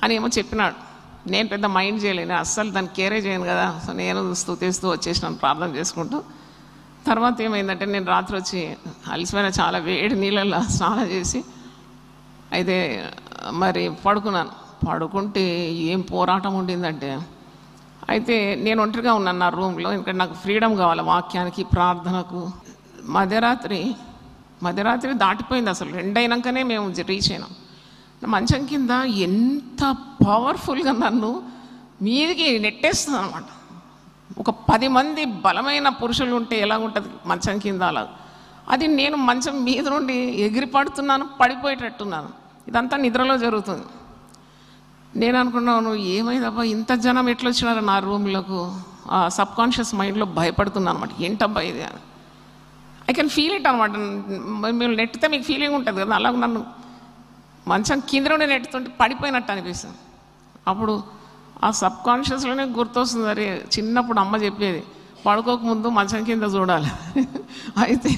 అని ఏమో చెప్పినాడు. నేను పెద్ద మైండ్ చేయలేను, అస్సలు దాన్ని కేరే చేయను కదా. సో నేను స్తుతిస్తూ వచ్చేసినాను ప్రార్థన చేసుకుంటూ. తర్వాత ఏమైందంటే, నేను రాత్రి వచ్చి అలసిపోయిన, చాలా వేడి నీళ్ళల్లో స్నానం చేసి అయితే మరి పడుకుంటే ఏం పోరాటం ఉండిందంటే, అయితే నేను ఒంటరిగా ఉన్నాను నా రూమ్లో. ఎందుకంటే నాకు ఫ్రీడమ్ కావాలి వాక్యానికి, ప్రార్థనకు. మధ్యరాత్రి దాటిపోయింది. అసలు 2 అయినాకనే మేము రీచ్ అయినాం. మంచం కింద ఎంత పవర్ఫుల్గా నన్ను మీదికి నెట్టేస్తుంది అనమాట. ఒక 10 మంది బలమైన పురుషులు ఉంటే ఎలా ఉంటుంది మంచం కింద, అలా. అది నేను మంచం మీద నుండి ఎగిరి పడుతున్నాను, పడిపోయేటట్టున్నాను. ఇదంతా నిద్రలో జరుగుతుంది. నేను అనుకున్నాను, ఏమైందబ్బా ఇంత జనం ఎట్లా వచ్చినారు నా రూమ్లకు. సబ్ కాన్షియస్ మైండ్లో భయపడుతున్నాను అనమాట, ఏంటబ్బా ఇది అని. ఐ కెన్ ఫీల్ ఇట్ అనమాట. మీరు నెట్టితే మీకు ఫీలింగ్ ఉంటుంది కదా, అలాగ నన్ను మంచం కింద నుండి నెట్టుతుంటే పడిపోయినట్టు అనిపిస్తుంది. అప్పుడు ఆ సబ్ కాన్షియస్లోనే గుర్తొస్తుంది, అరే చిన్నప్పుడు అమ్మ చెప్పేది, పడుకోకముందు మంచం కింద చూడాలి. అయితే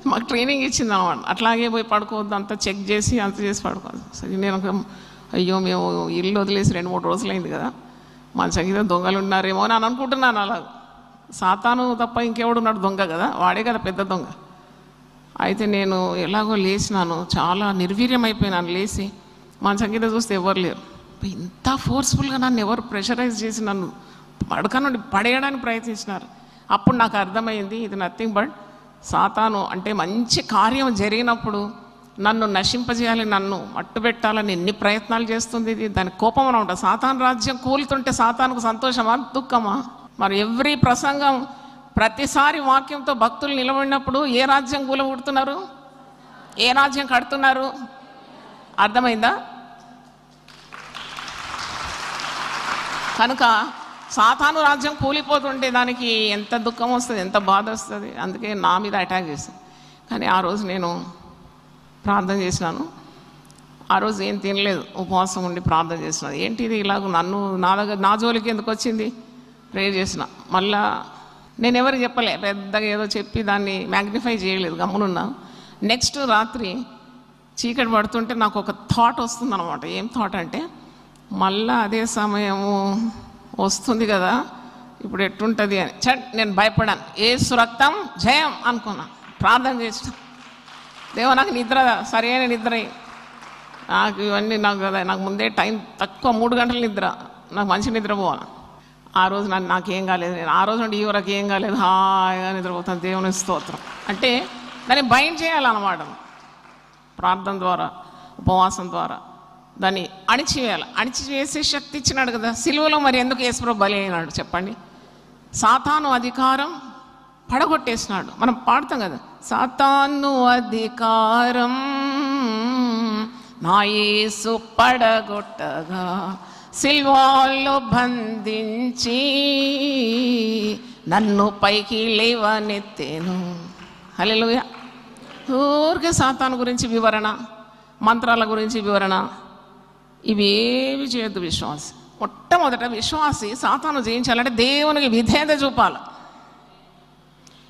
మాకు ట్రైనింగ్ ఇచ్చింది అనమాట. అట్లాగే పోయి పడుకోవద్దు, అంతా చెక్ చేసి అంత చేసి పడుకోవద్దు. సరే నేను అయ్యో మేము ఇల్లు వదిలేసి 2-3 రోజులైంది కదా, మంచం కింద దొంగలు ఉన్నారేమో అని అనుకుంటున్నాను. అలా సాతాను తప్ప ఇంకెవడున్నాడు దొంగ కదా, వాడే కదా పెద్ద దొంగ. అయితే నేను ఎలాగో లేచినాను, చాలా నిర్వీర్యం అయిపోయినాను. లేచి మంచం కింద చూస్తే ఎవరు లేరు. ఇంత ఫోర్స్ఫుల్గా నన్ను ఎవరు ప్రెషరైజ్ చేసి నన్ను పడక నుండి పడేయడానికి ప్రయత్నించినారు. అప్పుడు నాకు అర్థమైంది, ఇది నథింగ్ బట్ సాతాను. అంటే మంచి కార్యం జరిగినప్పుడు నన్ను నశింపజేయాలి, నన్ను మట్టుబెట్టాలని ఎన్ని ప్రయత్నాలు చేస్తుంది. ఇది దాని కోపం అని ఉంటుంది. సాతాను రాజ్యం కూలుతుంటే సాతానుకు సంతోషమా, దుఃఖమా? మరి ఎవ్రీ ప్రసంగం, ప్రతిసారి వాక్యంతో భక్తులు నిలబడినప్పుడు ఏ రాజ్యం కూలగొడుతున్నారు, ఏ రాజ్యం కడుతున్నారు? అర్థమైందా? కనుక సాతాను రాజ్యం కూలిపోతుంటే దానికి ఎంత దుఃఖం వస్తుంది, ఎంత బాధ వస్తుంది. అందుకే నా మీద అటాక్ చేస్తుంది. కానీ ఆ రోజు నేను ప్రార్థన చేసినాను. ఆ రోజు ఏం తినలేదు, ఉపవాసం ఉండి ప్రార్థన చేసినాను. ఏంటిది ఇలాగ నన్ను నా జోలికి ఎందుకు వచ్చింది, ప్రేయర్ చేసిన. మళ్ళా నేను ఎవరికి చెప్పలే, పెద్దగా ఏదో చెప్పి దాన్ని మ్యాగ్నిఫై చేయలేదు, గమ్మునున్నా. నెక్స్ట్ రాత్రి చీకటి పడుతుంటే నాకు ఒక థాట్ వస్తుందన్నమాట. ఏం థాట్ అంటే, మళ్ళా అదే సమయము వస్తుంది కదా, ఇప్పుడు ఎట్టుంటుంది అని. నేను భయపడాను. యేసు రక్తం జయం అనుకున్నా, ప్రార్థన చేసిన. దేవా నాకు నిద్ర, సరైన నిద్ర, నాకు ఇవన్నీ నాకు ముందే టైం తక్కువ, 3 గంటల నిద్ర, నాకు మంచి నిద్ర పోవాలి. ఆ రోజు నాకేం కాలేదు. నేను ఆ రోజు నుండి ఈ వరకు ఏం కాలేదు, హాయిగా నిద్రపోతాను. దేవుని స్తోత్రం. అంటే దాన్ని బైండ్ చేయాలన్నమాట, ప్రార్థన ద్వారా, ఉపవాసం ద్వారా దాన్ని అణిచివేయాలి. అణిచివేసే శక్తి ఇచ్చినాడు కదా సిలువలో. మరి ఎందుకు యేసుప్రభు బలి అయినాడు చెప్పండి? సాతాను అధికారం పడగొట్టేసినాడు. మనం పాడతాం కదా, సాతాను అధికారం నా యేసు పడగొట్టగా సిల్వాల్లో బంధించి నన్ను పైకి లేవనెత్తేను. హల్లెలూయా. ఊరికే సాతాను గురించి వివరణ, మంత్రాల గురించి వివరణ, ఇవి ఏవి చేయొద్దు విశ్వాసి. మొట్టమొదట విశ్వాసి సాతాను జయించాలంటే దేవునికి విధేయత చూపాలి.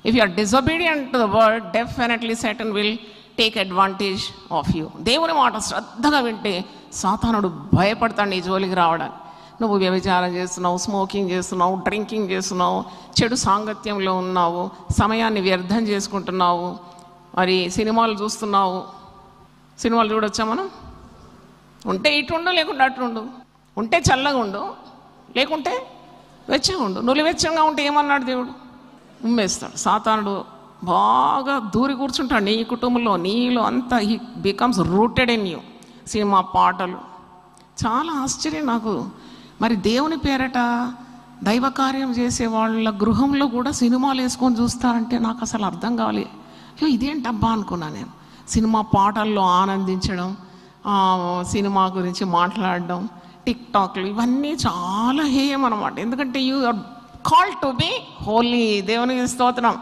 If you are disobedient to the word, definitely Satan will take advantage of you. దేవుని మాట శ్రద్ధగా వింటే సాతానుడు భయపడతాడు నీ జోలికి రావడానికి. నువ్వు వ్యభిచారం చేస్తున్నావు, స్మోకింగ్ చేస్తున్నావు, డ్రింకింగ్ చేస్తున్నావు, చెడు సాంగత్యంలో ఉన్నావు, సమయాన్ని వ్యర్థం చేసుకుంటున్నావు, మరి సినిమాలు చూస్తున్నావు. సినిమాలు చూడొచ్చా మనం? ఉంటే ఇటుండు, లేకుంటే అటుండు. ఉంటే చల్లగా ఉండు, లేకుంటే వెచ్చగా ఉండు. నువ్వు వెచ్చగా ఉంటే ఏమన్నాడు దేవుడు? ఉమ్మేస్తాడు. సాతానుడు బాగా దూరి కూర్చుంటాడు నీ కుటుంబంలో, నీలో అంతా. He becomes rooted in you. Cinema, పాటలు, చాలా ఆశ్చర్యం నాకు. మరి దేవుని పేరట దైవ కార్యం చేసే వాళ్ళ గృహంలో కూడా సినిమాలు వేసుకొని చూస్తారంటే నాకు అసలు అర్థం కావాలి. అయ్యో ఇదేంటబ్బా అనుకున్నా నేను. సినిమా పాటల్లో ఆనందించడం, సినిమా గురించి మాట్లాడడం, టిక్ టాక్లు, ఇవన్నీ చాలా హేయం అనమాట. ఎందుకంటే you are called to be holy. దేవునికి స్తోత్రం.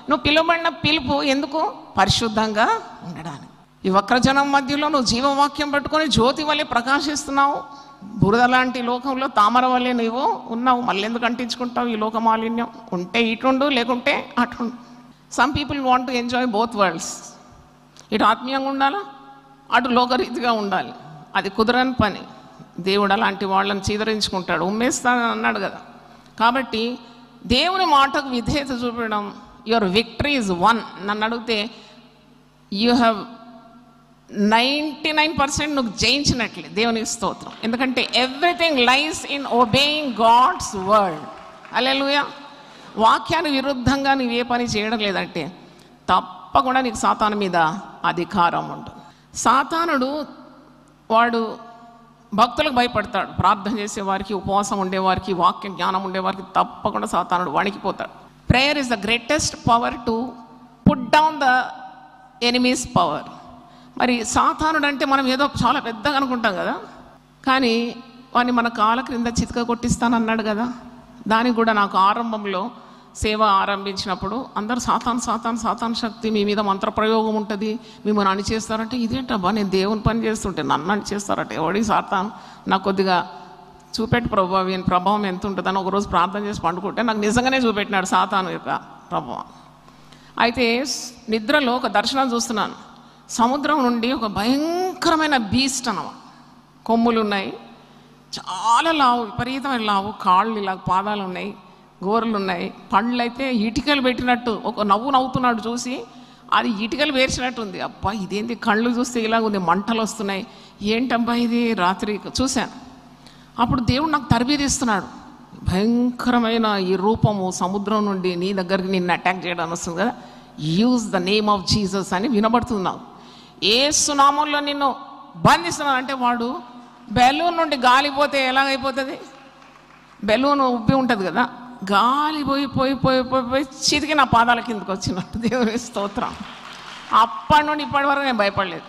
నువ్వు పిలువబడిన పిలుపు ఎందుకు? పరిశుద్ధంగా ఉండడానికి. ఈ వక్రజనం మధ్యలో నువ్వు జీవవాక్యం పట్టుకొని జ్యోతి వల్లే ప్రకాశిస్తున్నావు. బురద లాంటి లోకంలో తామర వల్లే నువ్వు ఉన్నావు. మళ్ళీ ఎందుకు అంటించుకుంటావు ఈ లోక మాలిన్యం? ఉంటే ఇటుండు, లేకుంటే అటుండు. Some people want to enjoy both worlds. ఇటు ఆత్మీయంగా ఉండాలా, అటు లోకరీతిగా ఉండాలి. అది కుదరని పని. దేవుడు అలాంటి వాళ్ళని చీదరించుకుంటాడు, ఉమ్మేస్తానని అన్నాడు కదా. కాబట్టి దేవుని మాటకు విధేయత చూపడం, యువర్ విక్టరీ ఈజ్ వన్. నన్ను అడిగితే యూ హ్యావ్ 99% నువ్వు జయించినట్లే. దేవునికి స్తోత్రం. ఎందుకంటే everything lies in obeying God's word. హల్లెలూయా. వాక్యానికి విరుద్ధంగా నువ్వు ఏ పని చేయడం లేదంటే తప్పకుండా నీకు సాతాను మీద అధికారం ఉంటుంది. సాతానుడు వాడు భక్తులకు భయపడతాడు. ప్రార్థన చేసేవారికి, ఉపవాసం ఉండేవారికి, వాక్య జ్ఞానం ఉండేవారికి తప్పకుండా సాతానుడు వణికిపోతాడు. Prayer is the greatest power to put down the enemy's power. మరి సాతానుడు అంటే మనం ఏదో చాలా పెద్దగా అనుకుంటాం కదా, కానీ వాడిని మన కాళ్ళ క్రింద చితక కొట్టిస్తానన్నాడు కదా. దానికి కూడా నాకు ఆరంభంలో సేవ ఆరంభించినప్పుడు అందరూ సాతాను సాతాను సాతాను శక్తి, మీ మీద మంత్రప్రయోగం ఉంటుంది, మిమ్మల్ని అణిచేస్తారంటే ఇదేంటబ్బా, నేను దేవుని పని చేస్తుంటే నన్ను అణిచేస్తారట, ఎవడి సాతాను నాకు కొద్దిగా చూపెట్టి ప్రభావం ఎంత ఉంటుందని ఒకరోజు ప్రార్థన చేసి పండుకుంటే నాకు నిజంగానే చూపెట్టినాడు సాతాను యొక్క ప్రభావం. అయితే నిద్రలో ఒక దర్శనం చూస్తున్నాను. సముద్రం నుండి ఒక భయంకరమైన బీస్ట్ అన్నమాట. కొమ్ములు ఉన్నాయి, చాలా లావు, విపరీతమైన లావు, కాళ్ళు ఇలా పాదాలు ఉన్నాయి, గోరలు ఉన్నాయి, పండ్లు అయితే ఇటుకలు పెట్టినట్టు. ఒక నవ్వుతున్నాడు చూసి, అది ఇటుకలు వేర్చినట్టుంది. అబ్బా ఇదేంటి, కళ్ళు చూస్తే ఇలాగ ఉంది, మంటలు వస్తున్నాయి, ఏంటబ్బా ఇది. రాత్రి చూశాను. అప్పుడు దేవుడు నాకు తరబీదిస్తున్నాడు. భయంకరమైన ఈ రూపము సముద్రం నుండి నీ దగ్గరికి నిన్ను అటాక్ చేయడానికి వస్తుంది కదా, use the name of Jesus అని వినబడుతున్నావు. యేసు నామంలో నిన్ను బంధిస్తున్నాను అంటే, వాడు బెలూన్ నుండి గాలిపోతే ఎలాగైపోతుంది? బెలూన్ ఉబ్బి ఉంటుంది కదా, గాలి పోయి పోయి పోయి పోయి పోయి చితికి నా పాదాల కిందకి వచ్చినట్టు. దేవుని స్తోత్రం. అప్పటి నుండి ఇప్పటి వరకు నేను భయపడలేదు.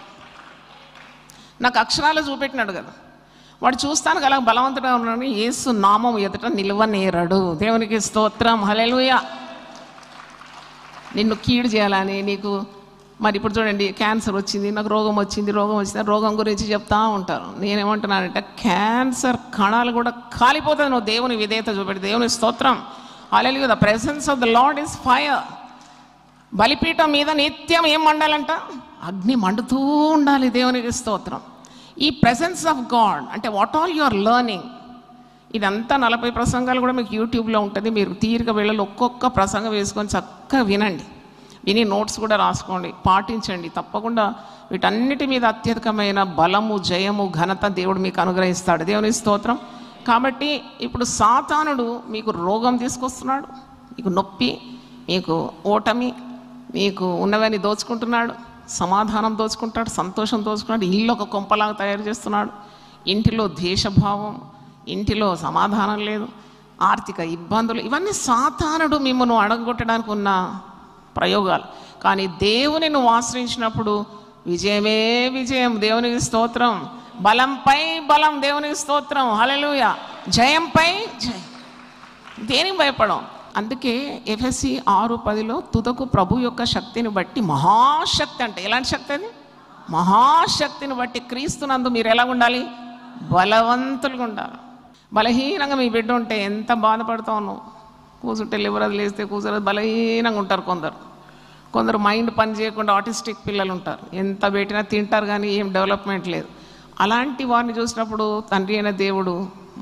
నాకు అక్షరాలు చూపెట్టినాడు కదా. వాడు చూస్తానికి అలా బలవంతుడా ఉన్నాడు, యేసు నామం ఎదుట నిలవనేరడు. దేవునికి స్తోత్రం, హల్లెలూయా. నిన్ను కీడు చేయాలని నీకు, మరి ఇప్పుడు చూడండి క్యాన్సర్ వచ్చింది, నాకు రోగం వచ్చింది, రోగం గురించి చెప్తా ఉంటారు. నేనేమంటున్నానంటే క్యాన్సర్ కణాలు కూడా కాలిపోతుంది నువ్వు దేవుని విధేయత చూపెట్టి. దేవుని స్తోత్రం, హల్లెలూయా. The presence of the Lord is fire. బలిపీఠం మీద నిత్యం ఏం మండాలంట? అగ్ని మండుతూ ఉండాలి. దేవునికి స్తోత్రం. ఈ ప్రెసెన్స్ ఆఫ్ గాడ్ అంటే what all you are learning, ఇదంతా 40 ప్రసంగాలు కూడా మీకు యూట్యూబ్లో ఉంటుంది. మీరు తీరిక వేళలో ఒక్కొక్క ప్రసంగం వేసుకొని చక్కగా వినండి, విని నోట్స్ కూడా రాసుకోండి, పాటించండి. తప్పకుండా వీటన్నిటి మీద అత్యధికమైన బలము, జయము, ఘనత దేవుడు మీకు అనుగ్రహిస్తాడు. దేవుని స్తోత్రం. కాబట్టి ఇప్పుడు సాతానుడు మీకు రోగం తీసుకొస్తున్నాడు, మీకు నొప్పి, మీకు ఓటమి, మీకు ఉన్నవన్నీ దోచుకుంటున్నాడు, సమాధానం దోచుకుంటాడు, సంతోషం దోచుకుంటాడు, ఇల్లు ఒక కొంపలాగా తయారు చేస్తున్నాడు. ఇంటిలో ద్వేషభావం, ఇంటిలో సమాధానం లేదు, ఆర్థిక ఇబ్బందులు, ఇవన్నీ సాతానుడు మిమ్మల్ని అడగొట్టడానికి ఉన్న ప్రయోగాలు. కానీ దేవుని నువ్వు ఆశ్రయించినప్పుడు విజయమే విజయం. దేవునికి స్తోత్రం. బలంపై బలం. దేవునికి స్తోత్రం, హల్లెలూయా. జయంపై జయం. దేనికి భయపడం? అందుకే ఎఫెసీ 6:10 తుదకు ప్రభు యొక్క శక్తిని బట్టి, మహాశక్తి అంటే ఎలాంటి శక్తి అది? మహాశక్తిని బట్టి క్రీస్తునందు మీరు ఎలా ఉండాలి? బలవంతులుగా ఉండాలి. బలహీనంగా మీ బిడ్డ ఉంటే ఎంత బాధపడతావు నువ్వు. కూర్చుంటే లివరది లేస్తే కూర్చోలేదు, బలహీనంగా ఉంటారు కొందరు మైండ్ పని చేయకుండా ఆటిస్టిక్ పిల్లలు ఉంటారు. ఎంత పెట్టినా తింటారు కానీ ఏం డెవలప్మెంట్ లేదు. అలాంటి వారిని చూసినప్పుడు తండ్రి అయిన దేవుడు,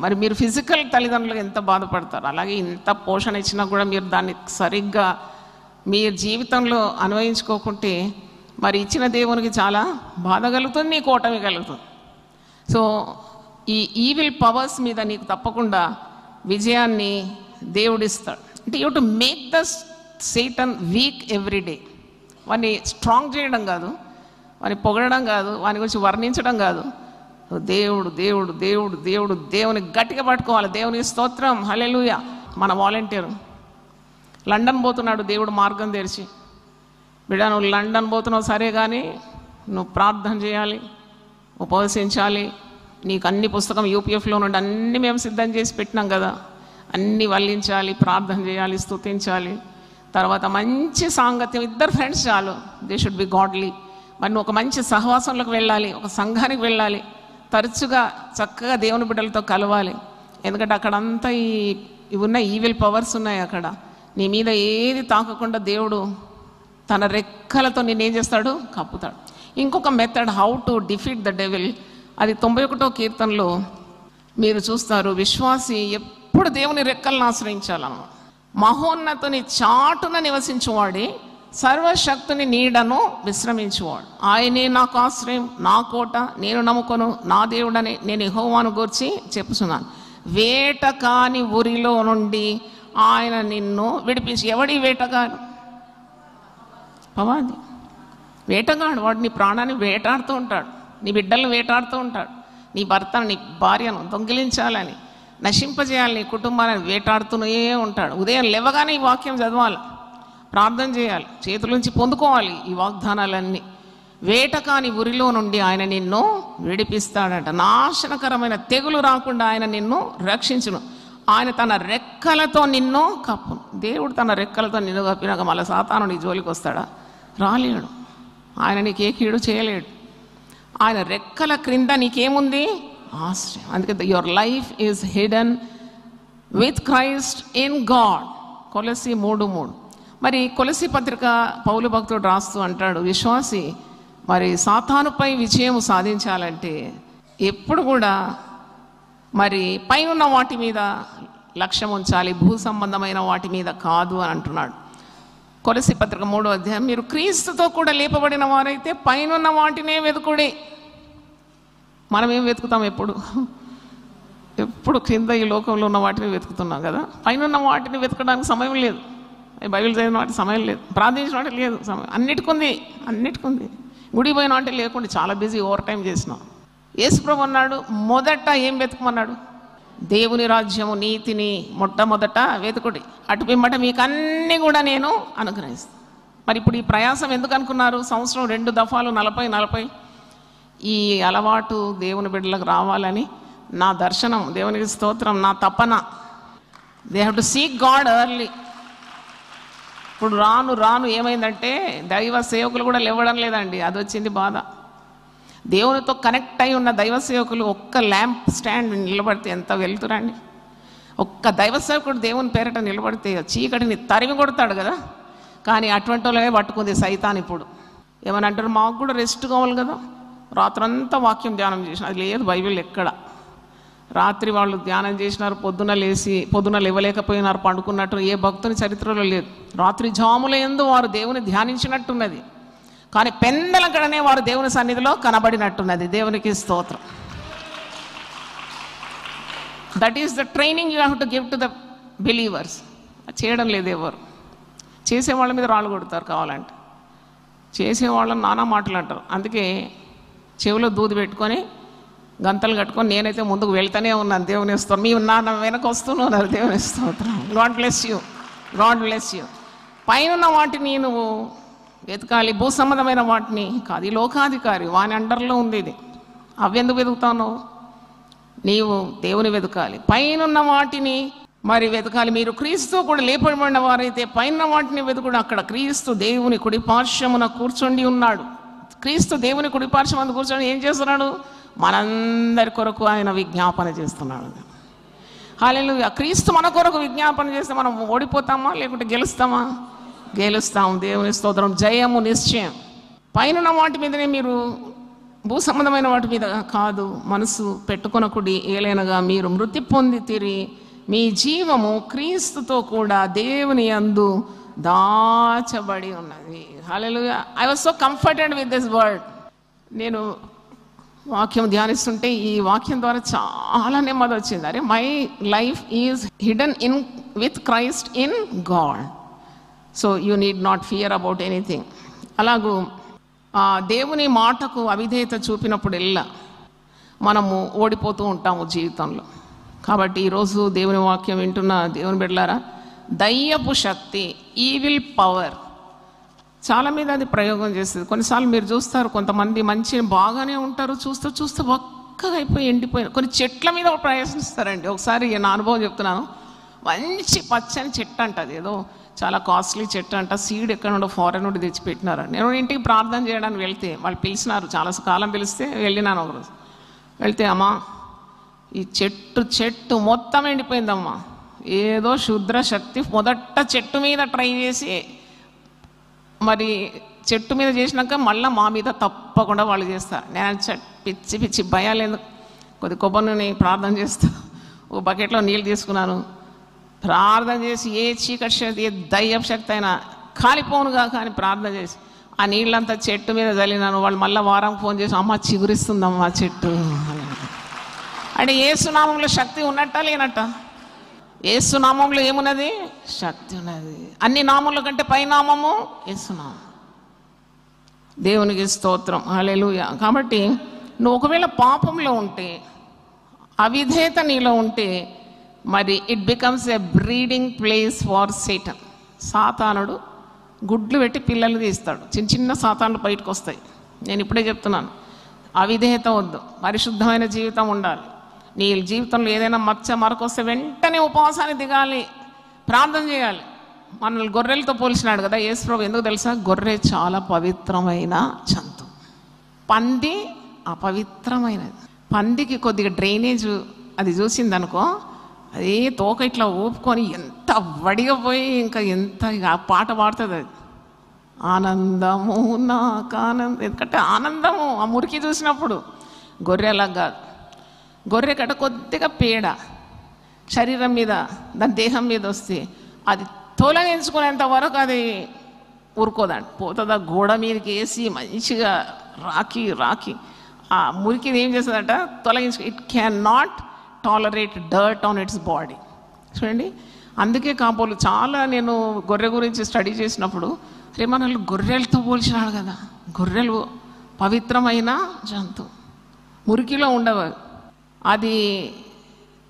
మరి మీరు ఫిజికల్ తల్లిదండ్రులకు ఎంత బాధపడతారు. అలాగే ఇంత పోషణ ఇచ్చినా కూడా మీరు దాన్ని సరిగ్గా మీ జీవితంలో అన్వయించుకోకుంటే మరి ఇచ్చిన దేవునికి చాలా బాధ కలుగుతుంది, నీకు ఓటమి కలుగుతుంది. సో ఈ ఈవిల్ పవర్స్ మీద నీకు తప్పకుండా విజయాన్ని దేవుడిస్తాడు. అంటే you to make the Satan week every day. వాడిని స్ట్రాంగ్ చేయడం కాదు, వాడిని పొగడడం కాదు, వాని గురించి వర్ణించడం కాదు. దేవుడు దేవుడు దేవుడు దేవుడు దేవుని గట్టిగా పట్టుకోవాలి. దేవునికి స్తోత్రం, హల్లెలూయా. మన వాలంటీర్ లండన్ పోతున్నాడు, దేవుడు మార్గం తెరిచి, బిడ్డ నువ్వు లండన్ పోతున్నావు సరే, కానీ నువ్వు ప్రార్థన చేయాలి, ఉపవసించాలి. నీకు అన్ని పుస్తకం యూపీఎఫ్లో నుండి అన్నీ మేము సిద్ధం చేసి పెట్టినాం కదా, అన్నీ వల్లించాలి, ప్రార్థన చేయాలి, స్తుతించాలి. తర్వాత మంచి సాంగత్యం, ఇద్దరు ఫ్రెండ్స్ చాలు, దే షుడ్ బి గాడ్లీ. మరి నువ్వు ఒక మంచి సహవాసంలోకి వెళ్ళాలి, ఒక సంఘానికి వెళ్ళాలి, తరచుగా చక్కగా దేవుని బిడ్డలతో కలవాలి. ఎందుకంటే అక్కడంతా ఇవి ఉన్న ఈవిల్ పవర్స్ ఉన్నాయి. అక్కడ నీ మీద ఏది తాకకుండా దేవుడు తన రెక్కలతో నేనేం చేస్తాడు? కప్పుతాడు. ఇంకొక method how to defeat the devil, అది 91వ కీర్తనలో మీరు చూస్తారు. విశ్వాసి ఎప్పుడు దేవుని రెక్కలను ఆశ్రయించాలన్నమాట. మహోన్నతుని చాటున నివసించువాడే సర్వశక్తుని నీడను విశ్రమించువాడు. ఆయనే నాకు ఆశ్రయం, నా కోట, నేను నమ్ముకొను నా దేవుడని నేను యెహోవాను గూర్చి చెప్పుచున్నాను. వేట కాని ఊరిలో నుండి ఆయన నిన్ను విడిపించి. ఎవడి వేటగాడు? పవాది వేటగాడు. వాడు నీ ప్రాణాన్ని వేటాడుతూ ఉంటాడు, నీ బిడ్డలను వేటాడుతూ ఉంటాడు, నీ భర్తను, నీ భార్యను దొంగిలించాలని, నశింపజేయాలి, నీ కుటుంబాన్ని వేటాడుతూనే ఉంటాడు. ఉదయం లేవగానే ఈ వాక్యం చదవాలి, ప్రార్థన చేయాలి, చేతుల నుంచి పొందుకోవాలి ఈ వాగ్దానాలన్నీ. వేటకాని ఉరిలో నుండి ఆయన నిన్ను విడిపిస్తాడట. నాశనకరమైన తెగులు రాకుండా ఆయన నిన్ను రక్షించును. ఆయన తన రెక్కలతో నిన్ను కప్పును. దేవుడు తన రెక్కలతో నిన్ను కప్పినాక మళ్ళీ సాతాను నీ జోలికి వస్తాడా? రాలేడు. ఆయన నీకే కీడు చేయలేడు. ఆయన రెక్కల క్రింద నీకేముంది? ఆశ్రయం. అందుకే your life is hidden with Christ in God. కొలసి 3:3. మరి కొలసి పత్రిక పౌలు భక్తుడు రాస్తూ అంటాడు, విశ్వాసి మరి సాతానుపై విజయం సాధించాలంటే ఎప్పుడు కూడా మరి పైనున్న వాటి మీద లక్ష్యం ఉంచాలి, భూ సంబంధమైన వాటి మీద కాదు అని అంటున్నాడు. కొలసి పత్రిక 3వ అధ్యాయం. మీరు క్రీస్తుతో కూడా లేపబడిన వారైతే పైనున్న వాటినే వెతుకుడే. మనం ఏం వెతుకుతాం? ఎప్పుడు కింద ఈ లోకంలో ఉన్న వాటిని వెతుకుతున్నాం కదా. పైనున్న వాటిని వెతకడానికి సమయం లేదు, బైబిల్ చదివిన వాటి సమయం లేదు, ప్రార్థించిన వాటి లేదు సమయం. అన్నిటికుంది. గుడి పోయిన వాటి లేకుండా చాలా బిజీ, ఓవర్ టైం చేసినాం. యేసుప్రభు అన్నాడు, మొదట ఏం వెతుకమన్నాడు? దేవుని రాజ్యము నీతిని మొట్టమొదట వెతుకుడి, అటు పిమ్మట మీకు అన్నీ కూడా నేను అనుగ్రహిస్తాను. మరి ఇప్పుడు ఈ ప్రయాసం ఎందుకు అనుకున్నారు? సంవత్సరం 2 దఫాలు 40 ఈ అలవాటు దేవుని బిడ్డలకు రావాలని నా దర్శనం, దేవునికి స్తోత్రం, నా తపన. They have to seek God early. ఇప్పుడు రాను రాను ఏమైందంటే దైవ సేవకులు కూడా లేవడం లేదండి, అది వచ్చింది బాధ. దేవునితో కనెక్ట్ అయి ఉన్న దైవ సేవకులు ఒక్క ల్యాంప్ స్టాండ్ నిలబడితే ఎంత వెళ్తురండి. ఒక్క దైవ సేవకుడు దేవుని పేరట నిలబడితే చీకటిని తరిమి కొడతాడు కదా. కానీ అటువంటి వాళ్ళే పట్టుకుంది సైతాన్. ఇప్పుడు ఏమని అంటారు, మాకు కూడా రెస్ట్ కావాలి కదా, రాత్రంతా వాక్యం ధ్యానం చేసిన. అది లేదు బైబిల్ ఎక్కడ. రాత్రి వాళ్ళు ధ్యానం చేసినారు, పొద్దున లేవలేకపోయినారు, పండుకున్నట్టు ఏ భక్తుని చరిత్రలో లేదు. రాత్రి జాముల యందు వారు దేవుని ధ్యానించినట్టున్నది, కానీ పెందల గడనే వారు దేవుని సన్నిధిలో కనబడినట్టున్నది. దేవునికి స్తోత్రం. That is the training you have to give to the believers. చేయడం లేదు ఎవరు. చేసేవాళ్ళ మీద రాళ్ళు కొడతారు కావాలంటే, చేసేవాళ్ళని నానా మాటలు అంటారు. అందుకే చెవిలో దూది పెట్టుకొని గంతలు కట్టుకొని నేనైతే ముందుకు వెళ్తూనే ఉన్నాను. దేవుని స్తోత్రం. మీ నాన్న వెనక వస్తూనే ఉన్నారు. దేవుని స్తోత్రం. God bless you, God bless you. పైన వాటిని నువ్వు వెతకాలి, భూ సంబంధమైన వాటిని కాదు. ఈ లోకాధికారి వాని అండర్లో ఉంది ఇది. అవెందుకు వెతుకుతావు? నీవు దేవుని వెతకాలి, పైన వాటిని మరి వెతకాలి. మీరు క్రీస్తు కూడా లేపబడిన వారైతే పైన వాటిని వెతుకుడు. అక్కడ క్రీస్తు దేవుని కుడిపార్శ్వమున కూర్చొని ఉన్నాడు. క్రీస్తు దేవుని కుడిపార్శ్వమున కూర్చొని ఏం చేస్తున్నాడు? మనందరి కొరకు ఆయన విజ్ఞాపన చేస్తున్నాడు. హల్లెలూయా. క్రీస్తు మన కొరకు విజ్ఞాపన చేస్తే మనం ఓడిపోతామా లేకుంటే గెలుస్తామా? గెలుస్తాం. దేవుని స్తోత్రం. జయము నిశ్చయం. పైన వాటి మీదనే మీరు, భూ సంబంధమైన వాటి మీద కాదు. మనసు పెట్టుకొనకుడి, ఏలైనగా మీరు మృతి పొంది తిరిగి మీ జీవము క్రీస్తుతో కూడా దేవుని యందు దాచబడి ఉన్నది. హల్లెలూయా. I was so comforted with this word. నేను వాక్యం ధ్యానిస్తుంటే ఈ వాక్యం ద్వారా చాలా నెమ్మది వచ్చింది. అరే, my life is hidden in with Christ in God. So you need not fear about anything. అలాగూ దేవుని మాటకు అవిధేయత చూపినప్పుడెల్లా మనము ఓడిపోతూ ఉంటాము జీవితంలో. కాబట్టి ఈరోజు దేవుని వాక్యం వింటున్న దేవుని బిడ్డలారా, దయ్యపు శక్తి, ఈవిల్ పవర్ చాలా మీద అది ప్రయోగం చేస్తుంది. కొన్నిసార్లు మీరు చూస్తారు, కొంతమంది మంచి బాగానే ఉంటారు, చూస్తూ చూస్తూ ఒక్కగా అయిపోయి ఎండిపోయిన కొన్ని చెట్ల మీద ప్రయత్నిస్తారండి. ఒకసారి నా అనుభవం చెప్తున్నాను. మంచి పచ్చని చెట్టు అంట, అది ఏదో చాలా కాస్ట్లీ చెట్టు అంట. సీడ్ ఎక్కడ నుండో ఫారెన్ నుండి తెచ్చిపెట్టినారు. నేను ఇంటికి ప్రార్థన చేయడానికి వెళ్తే వాళ్ళు పిలిచినారు, చాలా కాలం పిలిస్తే వెళ్ళినాను. ఒకరోజు వెళ్తే, అమ్మా ఈ చెట్టు మొత్తం ఎండిపోయిందమ్మా. ఏదో శుద్ర శక్తి మొదట చెట్టు మీద ట్రై చేసి మరి చెట్టు మీద చేసినాక మళ్ళీ మా మీద తప్పకుండా వాళ్ళు చేస్తారు. నేను పిచ్చి పిచ్చి భయాలు ఎందుకు, కొద్ది కొబ్బరిని ప్రార్థన చేస్తా, ఓ బకెట్లో నీళ్ళు తీసుకున్నాను, ప్రార్థన చేసి ఏ చీకటి శక్తి, ఏ దయ్యపు శక్తి అయినా కాలిపోనుగా కానీ ప్రార్థన చేసి ఆ నీళ్ళంతా చెట్టు మీద చల్లినాను. వాళ్ళు మళ్ళీ వారం ఫోన్ చేసి, అమ్మ చిగురిస్తుందమ్మా చెట్టు అంటే. యేసునామంలో శక్తి ఉన్నట్ట లేనట్ట? యేసునామంలో ఏమున్నది? శక్తి ఉన్నది. అన్ని నామముల కంటే పై నామము యేసునామం. దేవునికి స్తోత్రం. హల్లెలూయా. కాబట్టి నువ్వు ఒకవేళ పాపంలో ఉంటే, అవిధేయత నీలో ఉంటే, మరి it becomes a breeding place for Satan. సాతానుడు గుడ్లు పెట్టి పిల్లలు తీస్తాడు. చిన్న చిన్న సాతానులు బయటకు వస్తాయి. నేను ఇప్పుడే చెప్తున్నాను, అవిధేయత వద్దు, పరిశుద్ధమైన జీవితం ఉండాలి. నీ జీవితంలో ఏదైనా మరకొస్తే వెంటనే ఉపవాసాన్ని దిగాలి, ప్రార్థన చేయాలి. మనల్ని గొర్రెలతో పోల్చినాడు కదా యేసుప్రభు. ఎందుకు తెలుసా? గొర్రె చాలా పవిత్రమైన జంతువు, పంది అపవిత్రమైనది. పందికి కొద్దిగా డ్రైనేజ్ అది చూసిందనుకో, అది తోక ఇట్లా ఊపుకొని ఎంత వడిగా పోయి ఇంకా ఎంత ఆ పాట పాడుతుంది. అది ఆనందము నాకు ఆనందం. ఎందుకంటే ఆనందము ఆ మురికి చూసినప్పుడు. గొర్రె అలా కాదు. గొర్రె కట్ట కొద్దిగా పేడ శరీరం మీద, దాని దేహం మీద వస్తే అది తొలగించుకునేంత వరకు అది ఊరుకోదండి, పోతుందా గోడ మీదకి వేసి మంచిగా రాకి ఆ మురికి ఏం చేస్తుందంట, తొలగించు. It can not tolerate dirt on it's body. చూడండి, అందుకే కాపోలు చాలా, నేను గొర్రె గురించి స్టడీ చేసినప్పుడు, రే మనల్ని గొర్రెలతో పోల్చినాడు కదా. గొర్రెలు పవిత్రమైన జంతువు, మురికిలో ఉండవు. అది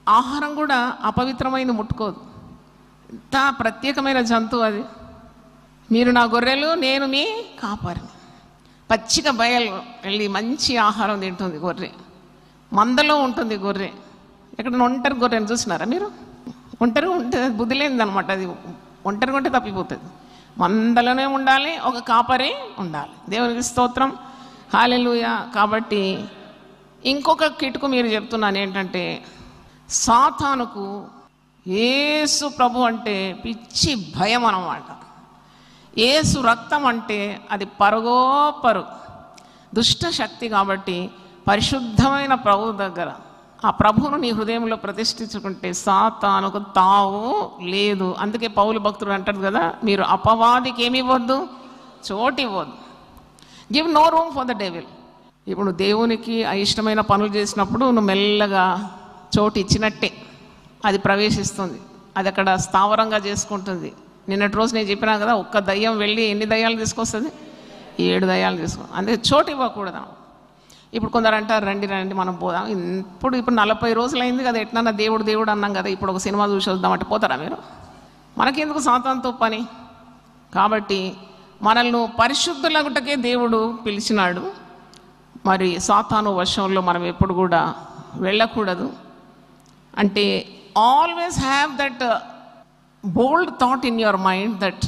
ఆహారం కూడా అపవిత్రమైంది ముట్టుకోదు. ఇంత ప్రత్యేకమైన జంతువు అది. మీరు నా గొర్రెలు, నేను మీ కాపరిని. పచ్చిక బయలు వెళ్ళి మంచి ఆహారం తింటుంది గొర్రె. మందలో ఉంటుంది గొర్రె. ఎక్కడ ఒంటరి గొర్రెని చూసినారా మీరు? ఒంటరిగా ఉంటే బుద్ధి లేనిదనమాట. అది ఒంటరిగా ఉంటే తప్పిపోతుంది. మందలోనే ఉండాలి, ఒక కాపరి ఉండాలి. దేవునికి స్తోత్రం, హల్లెలూయా. కాబట్టి ఇంకొక కిటుకు మీరు చెప్తున్నాను ఏంటంటే, సాతానుకు యేసు ప్రభు అంటే పిచ్చి భయం అన్నమాట. యేసు రక్తం అంటే అది పరుగో పరుగు, దుష్ట శక్తి. కాబట్టి పరిశుద్ధమైన ప్రభు దగ్గర ఆ ప్రభువును నీ హృదయంలో ప్రతిష్ఠించుకుంటే సాతానుకు తావు లేదు. అందుకే పౌలు భక్తుడు అంటాడు కదా, మీరు అపవాదికి ఏమి ఇవ్వద్దు, చోటు ఇవ్వద్దు. Give no room for the devil. ఇప్పుడు దేవునికి అయిష్టమైన పనులు చేసినప్పుడు నువ్వు మెల్లగా చోటు ఇచ్చినట్టే అది ప్రవేశిస్తుంది, అది అక్కడ స్థావరంగా చేసుకుంటుంది. నిన్నటి రోజు నేను చెప్పినా కదా, ఒక్క దయ్యం వెళ్ళి ఎన్ని దయ్యాలు తీసుకొస్తుంది? 7 దయ్యాలు తీసుకో. అందుకే చోటు ఇవ్వకూడదు. ఇప్పుడు కొందరు అంటారు, రండి రండి మనం పోదాం. ఇప్పుడు 40 రోజులు అయింది కదా, ఎట్లన్నా దేవుడు దేవుడు అన్నాం కదా, ఇప్పుడు ఒక సినిమా చూసి వద్దామంటే పోతారా మీరు? మనకెందుకు సాతానుతో పని? కాబట్టి మనల్ని పరిశుద్ధులగుటకే దేవుడు పిలిచినాడు. మరి సాతాను వశంలో మనం ఎప్పుడు కూడా వెళ్ళకూడదు. అంటే always have that bold thought in your mind that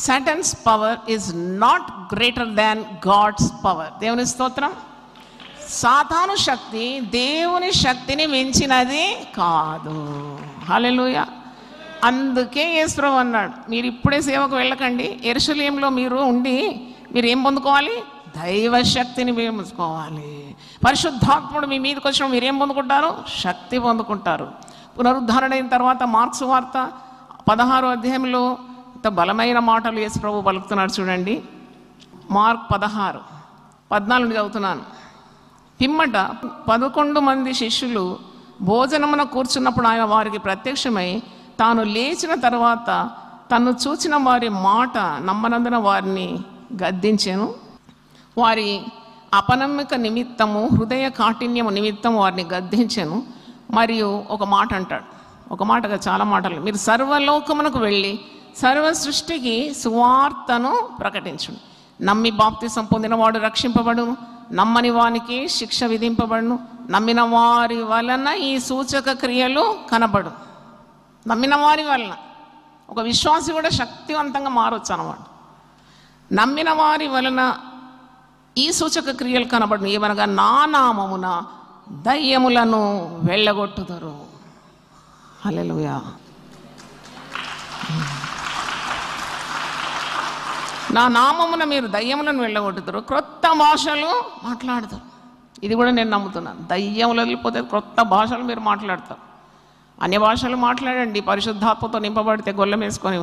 Satan's power is not greater than God's power. దేవుని స్తోత్రం. సాతాను శక్తి దేవుని శక్తిని మించినది కాదు. హల్లెలూయా. అందుకే యేసుప్రభు అన్నాడు, మీరు ఇప్పుడే సేవకు వెళ్ళకండి, యెరూషలేములో మీరు ఉండి మీరు ఏం పొందుకోవాలి? దైవ శక్తిని పొందుకోవాలి. పరిశుద్ధాత్ముడు మీ మీదకి వచ్చిన మీరు ఏం పొందుకుంటారు? శక్తి పొందుకుంటారు. పునరుద్ధరణ అయిన తర్వాత మార్క్స్ వార్త 16వ అధ్యాయంలో ఇంత బలమైన మాటలు యేసుప్రభు పలుకుతున్నాడు చూడండి. మార్క్ 16:14 చదువుతున్నాను. పిమ్మట 11 మంది శిష్యులు భోజనమున కూర్చున్నప్పుడు ఆయన వారికి ప్రత్యక్షమై తాను లేచిన తర్వాత తను చూచిన వారి మాట నమ్మనందున వారిని గద్దించెను. వారి అపనమ్మిక నిమిత్తము, హృదయ కాఠిన్యము నిమిత్తము వారిని గద్దించెను. మరియు ఒక మాట అంటాడు, ఒక మాటగా చాలా మాటలు, మీరు సర్వలోకమునకు వెళ్ళి సర్వ సృష్టికి సువార్తను ప్రకటించును. నమ్మి బాప్తిసం పొందినవాడు రక్షింపబడును, నమ్మని వానికి శిక్ష విధింపబడును. నమ్మిన వారి వలన ఈ సూచక క్రియలు కనబడు. నమ్మిన వారి వలన ఒక విశ్వాసి కూడా శక్తివంతంగా మారవచ్చు అన్నమాట. నమ్మిన వారి వలన ఈ సూచక క్రియలు కనబడును. ఏమనగా నా నామమున దయ్యములను వెళ్ళగొట్టుదురు. హల్లెలూయా. నా నామమున మీరు దయ్యములను వెళ్ళగొట్టుతారు, క్రొత్త భాషలు మాట్లాడతారు. ఇది కూడా నేను నమ్ముతున్నాను. దయ్యములు వెళ్ళిపోతే క్రొత్త భాషలు మీరు మాట్లాడతారు. అన్ని భాషలు మాట్లాడండి, పరిశుద్ధాత్మతో నింపబడితే గొల్లెం వేసుకొని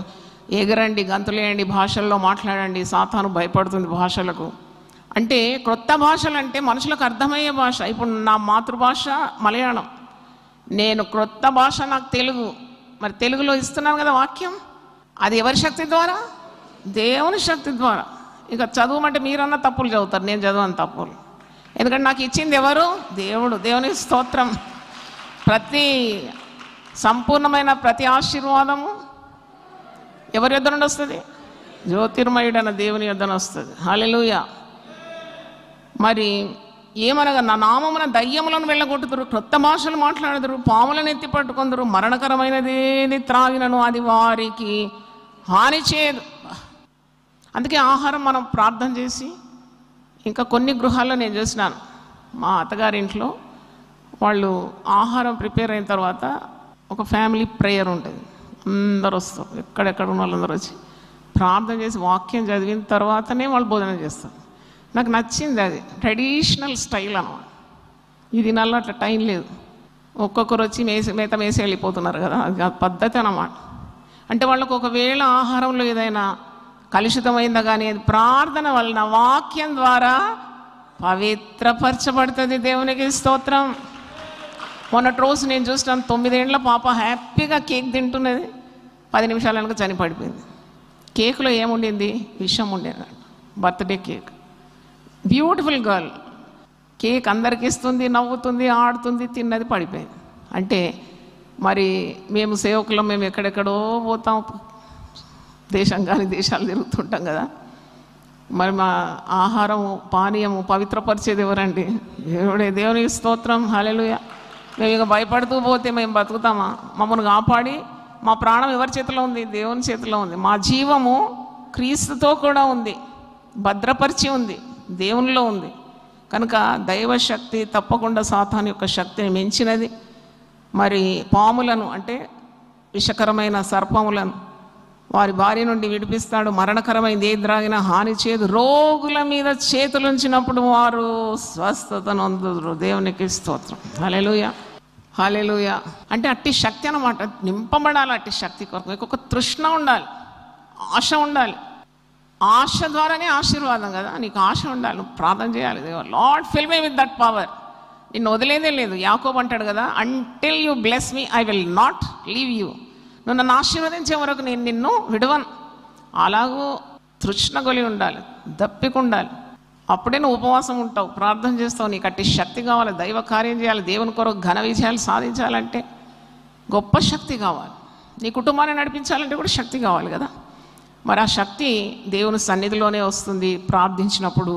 ఎగరండి, గంతులేయండి, భాషల్లో మాట్లాడండి. సాతాను భయపడుతుంది భాషలకు. అంటే క్రొత్త భాషలు అంటే మనుషులకు అర్థమయ్యే భాష. ఇప్పుడు నా మాతృభాష మలయాళం, నేను క్రొత్త భాష నాకు తెలుగు. మరి తెలుగులో ఇస్తున్నాను కదా వాక్యం, అది ఎవరి శక్తి ద్వారా? దేవుని శక్తి ద్వారా. ఇక చదువుమంటే మీరన్నా తప్పులు చదువుతారు, నేను చదవను తప్పులు. ఎందుకంటే నాకు ఇచ్చింది ఎవరు? దేవుడు. దేవుని స్తోత్రం. ప్రతి సంపూర్ణమైన ప్రతి ఆశీర్వాదము ఎవరి యొద్ద నుండి వస్తుంది? జ్యోతిర్మయుడైన దేవుని యొద్ద నుండి వస్తుంది. హల్లెలూయా. మరి ఏమనగా నా నామమున దయ్యములను వెళ్ళగొట్టుదురు, క్రొత్త భాషలు మాట్లాడుదురు, పాములను ఎత్తి పట్టుకొందురు, మరణకరమైనదేది త్రాగినను అది వారికి హాని చేయదు. అందుకే ఆహారం మనం ప్రార్థన చేసి, ఇంకా కొన్ని గృహాల్లో నేను చూసినాను, మా అత్తగారింట్లో వాళ్ళు ఆహారం ప్రిపేర్ అయిన తర్వాత ఒక ఫ్యామిలీ ప్రేయర్ ఉంటుంది. అందరూ వస్తారు, ఎక్కడెక్కడ ఉన్న వాళ్ళందరూ వచ్చి ప్రార్థన చేసి వాక్యం చదివిన తర్వాతనే వాళ్ళు భోజనం చేస్తారు. నాకు నచ్చింది అది, ట్రెడిషనల్ స్టైల్ అన్నమాట. ఈ దినాల్లో అట్లా టైం లేదు, ఒక్కొక్కరు వచ్చి మేత మేసి వెళ్ళిపోతున్నారు కదా, అది పద్ధతి అన్నమాట. అంటే వాళ్ళకు ఒకవేళ ఆహారంలో ఏదైనా కలుషితమైందా కానీ అది ప్రార్థన వలన వాక్యం ద్వారా పవిత్రపరచబడుతుంది. దేవునికి స్తోత్రం. మొన్నటి రోజు నేను చూసినాను, 9 ఏళ్ల పాప హ్యాపీగా కేక్ తింటున్నది, 10 నిమిషాల వెనక చని పడిపోయింది. కేకులో ఏముండింది? విషం ఉండేది. Birthday cake. Beautiful girl, cake అందరికి ఇస్తుంది, నవ్వుతుంది, ఆడుతుంది, తిన్నది, పడిపోయింది. అంటే మరి మేము సేవకులం, మేము ఎక్కడెక్కడో పోతాం, దేశం కానీ దేశాలు తిరుగుతుంటాం కదా. మరి మా ఆహారము పానీయము పవిత్రపరిచేది ఎవరండి? దేవుడే. దేవునికి స్తోత్రం, హల్లెలూయా. మేము ఇక భయపడుతూ పోతే మేము బతుకుతామా? మమ్మల్ని కాపాడి మా ప్రాణం ఎవరి చేతిలో ఉంది? దేవుని చేతిలో ఉంది. మా జీవము క్రీస్తుతో కూడా ఉంది, భద్రపరిచి ఉంది, దేవునిలో ఉంది. కనుక దైవశక్తి తప్పకుండా సాతాను యొక్క శక్తిని మించినది. మరి పాములను అంటే విషకరమైన సర్పములను వారి భార్య నుండి విడిపిస్తాడు. మరణకరమైనది ఏది ద్రాగినా హాని చేయదు. రోగుల మీద చేతులుంచినప్పుడు వారు స్వస్థతను అందుదురు. దేవునికి స్తోత్రం, హల్లెలూయా, హల్లెలూయా. అంటే అట్టి శక్తి అన్నమాట. నింపబడాలి అట్టి శక్తి కొరకు. మీకు ఒక తృష్ణ ఉండాలి, ఆశ ఉండాలి. ఆశ ద్వారానే ఆశీర్వాదం కదా. నీకు ఆశ ఉండాలి, నువ్వు ప్రార్థన చేయాలి. Lord fill me with that power. నిన్ను వదిలేదే లేదు. యాకోబు అంటాడు కదా, until you bless me I will not leave you. నువ్వు నన్ను ఆశీర్వదించే వరకు నేను నిన్ను విడవను. అలాగూ తృష్ణ గొలి ఉండాలి, దప్పిక ఉండాలి. అప్పుడే నువ్వు ఉపవాసం ఉంటావు, ప్రార్థన చేస్తావు. నీకు అట్టి శక్తి కావాలి, దైవ కార్యం చేయాలి, దేవుని కొరకు ఘన విజయాలు సాధించాలంటే గొప్ప శక్తి కావాలి. నీ కుటుంబాన్ని నడిపించాలంటే కూడా శక్తి కావాలి కదా. మరి ఆ శక్తి దేవుని సన్నిధిలోనే వస్తుంది. ప్రార్థించినప్పుడు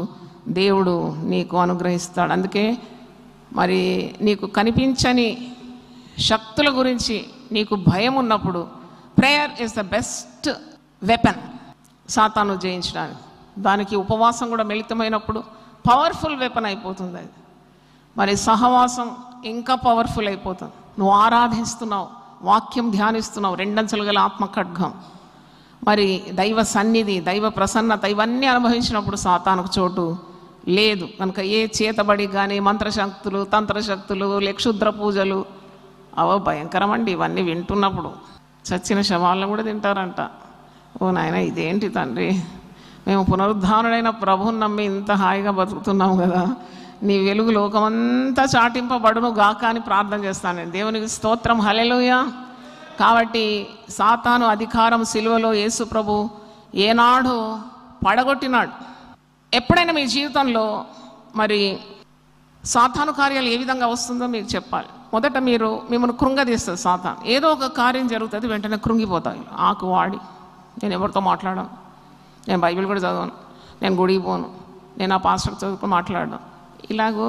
దేవుడు నీకు అనుగ్రహిస్తాడు. అందుకే మరి నీకు కనిపించని శక్తుల గురించి నీకు భయం ఉన్నప్పుడు prayer is the best weapon సాతాను జయించడానికి. దానికి ఉపవాసం కూడా మిళితమైనప్పుడు పవర్ఫుల్ వెపన్ అయిపోతుంది అది. మరి సహవాసం ఇంకా పవర్ఫుల్ అయిపోతుంది. నువ్వు ఆరాధిస్తున్నావు, వాక్యం ధ్యానిస్తున్నావు, రెండంచెలు గల ఆత్మ ఖడ్గం, మరి దైవ సన్నిధి, దైవ ప్రసన్నత, ఇవన్నీ అనుభవించినప్పుడు సాతానుకు చోటు లేదు. కనుక ఏ చేతబడి కానీ మంత్రశక్తులు, తంత్రశక్తులు, క్షుద్ర పూజలు అవో భయంకరమండి. ఇవన్నీ వింటున్నప్పుడు చచ్చిన శవాలను కూడా తింటారంట. ఓ నాయన, ఇదేంటి తండ్రి, మేము పునరుద్ధానుడైన ప్రభువుని నమ్మి ఇంత హాయిగా బతుకుతున్నాం కదా. నీ వెలుగు లోకమంతా చాటింపబడును గాక అని ప్రార్థన చేస్తాను నేను. దేవునికి స్తోత్రం, హల్లెలూయా. కాబట్టి సాతాను అధికారం సిలువలో యేసు ప్రభు ఏనాడు పడగొట్టినాడు. ఎప్పుడైనా మీ జీవితంలో మరి సాతాను కార్యాలు ఏ విధంగా వస్తుందో మీకు చెప్పాలి. మొదట మిమ్మల్ని కృంగదీస్తుంది సాతాను. ఏదో ఒక కార్యం జరుగుతుంది, వెంటనే కృంగిపోతాయి. ఆకు వాడి నేను ఎవరితో మాట్లాడాను, నేను బైబిల్ కూడా చదవను, నేను గుడికి పోను, నేను ఆ పాస్టర్ చదువుకు మాట్లాడను. ఇలాగూ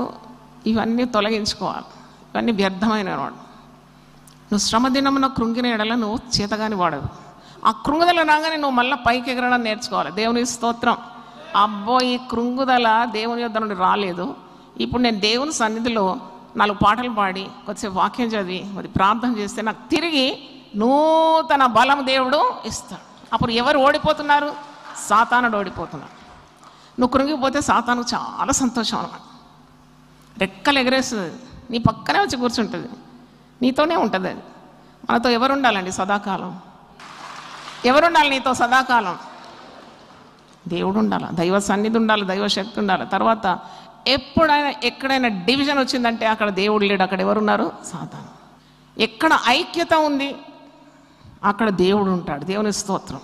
ఇవన్నీ తొలగించుకోవాలి. ఇవన్నీ వ్యర్థమైన వాడు. నువ్వు శ్రమ దినమున కృంగిన ఎడల నువ్వు చేతగాని వాడవు. ఆ కృంగుదల రాగానే నువ్వు మళ్ళీ పైకి ఎగరడం నేర్చుకోవాలి. దేవుని స్తోత్రం. అబ్బో, ఈ కృంగుదల దేవుని యొద్ద నుండి రాలేదు. ఇప్పుడు నేను దేవుని సన్నిధిలో 4 పాటలు పాడి కొద్దిసేపు వాక్యం చదివి మరి ప్రార్థన చేస్తే నాకు తిరిగి నూతన బలం దేవుడు ఇస్తాడు. అప్పుడు ఎవరు ఓడిపోతున్నారు? సాతానుడు ఓడిపోతున్నాడు. నువ్వు కృంగిపోతే సాతానుకు చాలా సంతోషం అన్నమాట. రెక్కలు ఎగరేస్తుంది, నీ పక్కనే వచ్చి కూర్చుంటుంది, నీతోనే ఉంటుంది అది. మనతో ఎవరు ఉండాలండి సదాకాలం? ఎవరుండాలి నీతో సదాకాలం? దేవుడు ఉండాలి, దైవ సన్నిధి ఉండాలి, దైవశక్తి ఉండాలి. తర్వాత ఎప్పుడైనా ఎక్కడైనా డివిజన్ వచ్చిందంటే అక్కడ దేవుడు లేడు, అక్కడ ఎవరున్నారు? సాతాను. ఎక్కడ ఐక్యత ఉంది అక్కడ దేవుడు ఉంటాడు. దేవుని స్తోత్రం.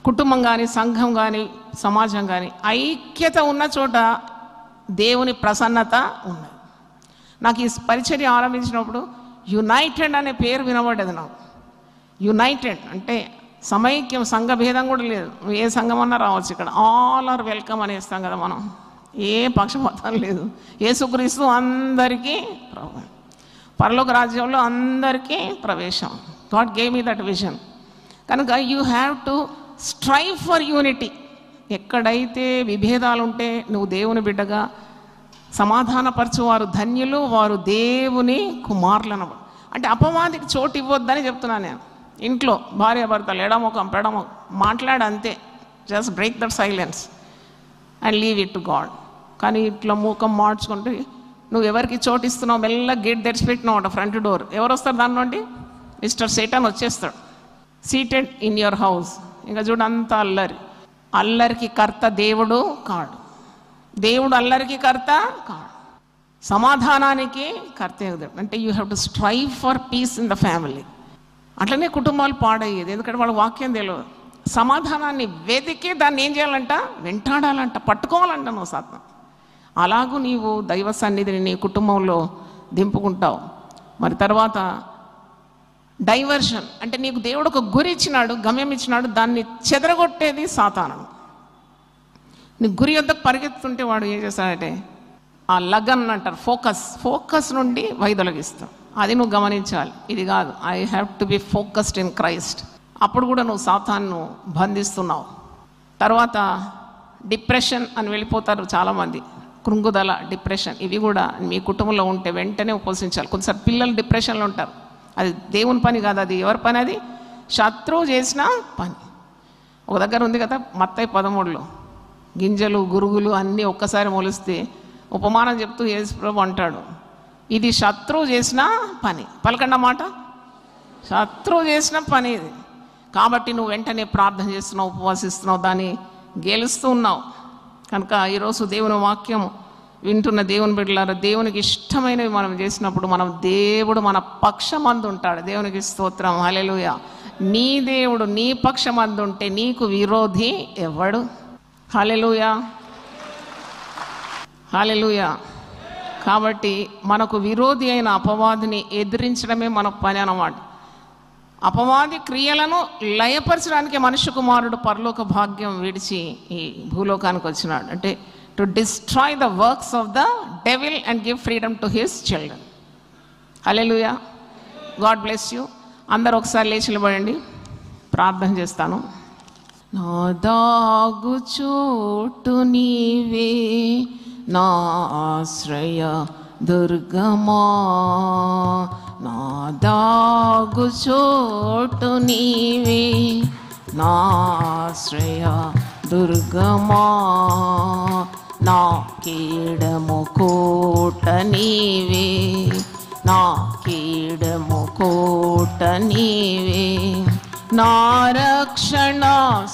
కుటుంబం కానీ, సంఘం కానీ, సమాజం కానీ ఐక్యత ఉన్న చోట దేవుని ప్రసన్నత ఉన్నది. నాకు ఈ పరిచర్య ఆరంభించినప్పుడు యునైటెడ్ అనే పేరు వినబడ్డది నాకు. యునైటెడ్ అంటే సమైక్యం, సంఘ భేదం కూడా లేదు. ఏ సంఘం అన్నా రావచ్చు ఇక్కడ. ఆల్ ఆర్ వెల్కమ్ అనేస్తాం కదా మనం. ఏ పక్షపాతం లేదు. యేసుక్రీస్తు అందరికీ ప్రభు, పరలోక రాజ్యంలో అందరికీ ప్రవేశం. God gave me that vision. కనుక you have to strive for unity. ఎక్కడైతే విభేదాలు ఉంటే నువ్వు దేవుని బిడ్డగా సమాధానపరచువారు ధన్యులు, వారు దేవుని కుమారులను. అంటే అపవాదికి చోటు ఇవ్వద్దని చెప్తున్నాను నేను. ఇంట్లో భార్యాభర్తలు ఎడముఖం పెడముఖం మాట్లాడంతే. Just break that silence and leave it to God. కానీ ఇట్లా మూకం మార్చుకుంటే నువ్వు ఎవరికి చోటు ఇస్తున్నావు? మెల్ల గేట్ తెరిచిపెట్టినావు అంట, ఫ్రంట్ డోర్. ఎవరు వస్తారు దాని నుండి? మిస్టర్ సేటన్ వచ్చేస్తాడు. Seated in your house. ఇంకా చూడంతా అల్లరి. అల్లరికి కర్త దేవుడు కాడు. దేవుడు అల్లరికి కర్త కాడు. సమాధానానికి కర్త అంటే you have to strive for piece in the family. అట్లనే కుటుంబాలు పాడయ్యేది. ఎందుకంటే వాళ్ళ వాక్యం తెలియదు. సమాధానాన్ని వెతికి దాన్ని ఏం చేయాలంట? వెంటాడాలంట, పట్టుకోవాలంట నువ్వు సాత్వం. అలాగూ నీవు దైవ సన్నిధిని నీ కుటుంబంలో దింపుకుంటావు. మరి తర్వాత డైవర్షన్ అంటే నీకు దేవుడు ఒక గురి ఇచ్చినాడు, గమ్యం ఇచ్చినాడు, దాన్ని చెదరగొట్టేది సాతాను. నీ గురి వద్దకు పరిగెత్తుంటే వాడు ఏం చేస్తాడంటే ఆ లగన్ అంటారు, ఫోకస్ నుండి వైదొలగిస్తాం. అది నువ్వు గమనించాలి. ఇది కాదు, I have to be focused in Christ. అప్పుడు కూడా నువ్వు సాతాను బంధిస్తున్నావు. తర్వాత డిప్రెషన్ అని వెళ్ళిపోతారు చాలామంది. కృంగుదల, డిప్రెషన్, ఇవి కూడా మీ కుటుంబంలో ఉంటే వెంటనే ఉపవసించాలి. కొన్నిసార్లు పిల్లలు డిప్రెషన్లో ఉంటారు. అది దేవుని పని కాదు, అది ఎవరి పని? అది శత్రువు చేసిన పని. ఒక దగ్గర ఉంది కదా మత్తయి 13లో, గింజలు గురుగులు అన్నీ ఒక్కసారి మొలిస్తే ఉపమానం చెప్తూ యేసు ప్రభు అంటాడు, ఇది శత్రువు చేసిన పని. పలకండి మాట, శత్రువు చేసిన పని ఇది. కాబట్టి నువ్వు వెంటనే ప్రార్థన చేస్తున్నావు, ఉపవాసిస్తున్నావు, దాన్ని గెలుస్తూ ఉన్నావు. కనుక ఈరోజు దేవుని వాక్యం వింటున్న దేవుని బిడ్డలారా, దేవునికి ఇష్టమైనవి మనం చేసినప్పుడు దేవుడు మన పక్షమందు ఉంటాడు. దేవునికి స్తోత్రం, హల్లెలూయా. నీ దేవుడు నీ పక్షమందు ఉంటే నీకు విరోధి ఎవడు? హల్లెలూయా, హల్లెలూయా. కాబట్టి మనకు విరోధి అయిన అపవాదిని ఎదిరించడమే మన పని అన్నమాట. అపవాది క్రియలను లయపరచడానికి మనుష్య కుమారుడు పరలోక భాగ్యం విడిచి ఈ భూలోకానికి వచ్చినాడు. అంటే to destroy the works of the devil and give freedom to his children. Hallelujah, God bless you. అందరూ ఒకసారి లేచి నిలబడండి, ప్రార్థన చేస్తాను. నా దాగు చోటు నీవే, నా ఆశ్రయ దుర్గమా, నా దాగు చోటు నీవే, నా ఆశ్రయ దుర్గమా, నా కీడము కోట నీవే, నా కీడము కోట నీవే, నా రక్షణ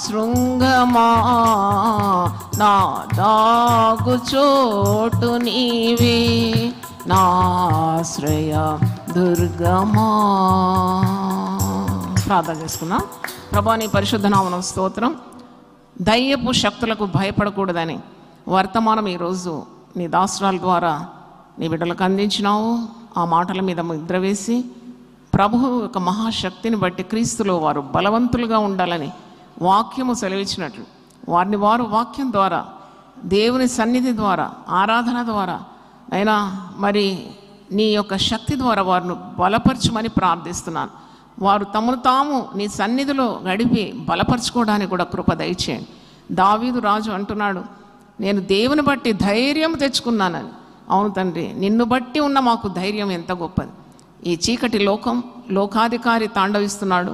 శృంగమా, నా దాగు చోటు నీవే, నా ఆశ్రయ దుర్గమా. ప్రార్థన చేసుకుందాం. ప్రభువా, నీ పరిశుద్ధ నామమునకు స్తోత్రం. దయ్యపు శక్తులకు భయపడకూడదని వర్తమానం ఈరోజు నీ దాసురాల ద్వారా నీ బిడ్డలకు అందించినావు. ఆ మాటల మీద ముద్ర వేసి ప్రభువు యొక్క మహాశక్తిని బట్టి క్రీస్తులో వారు బలవంతులుగా ఉండాలని వాక్యము సెలవిచ్చినట్లు వారిని వారు వాక్యం ద్వారా, దేవుని సన్నిధి ద్వారా, ఆరాధన ద్వారా అయినా మరి నీ యొక్క శక్తి ద్వారా వారిని బలపరచమని ప్రార్థిస్తున్నాను. వారు తమను తాము నీ సన్నిధిలో గడిపి బలపరచుకోవడానికి కూడా కృప దయచేయండి. దావీదు రాజు అంటున్నాడు, నేను దేవుని బట్టి ధైర్యం తెచ్చుకున్నానని. అవును తండ్రి, నిన్ను బట్టి ఉన్న మాకు ధైర్యం ఎంత గొప్పది. ఈ చీకటి లోకాధికారి తాండవిస్తున్నాడు.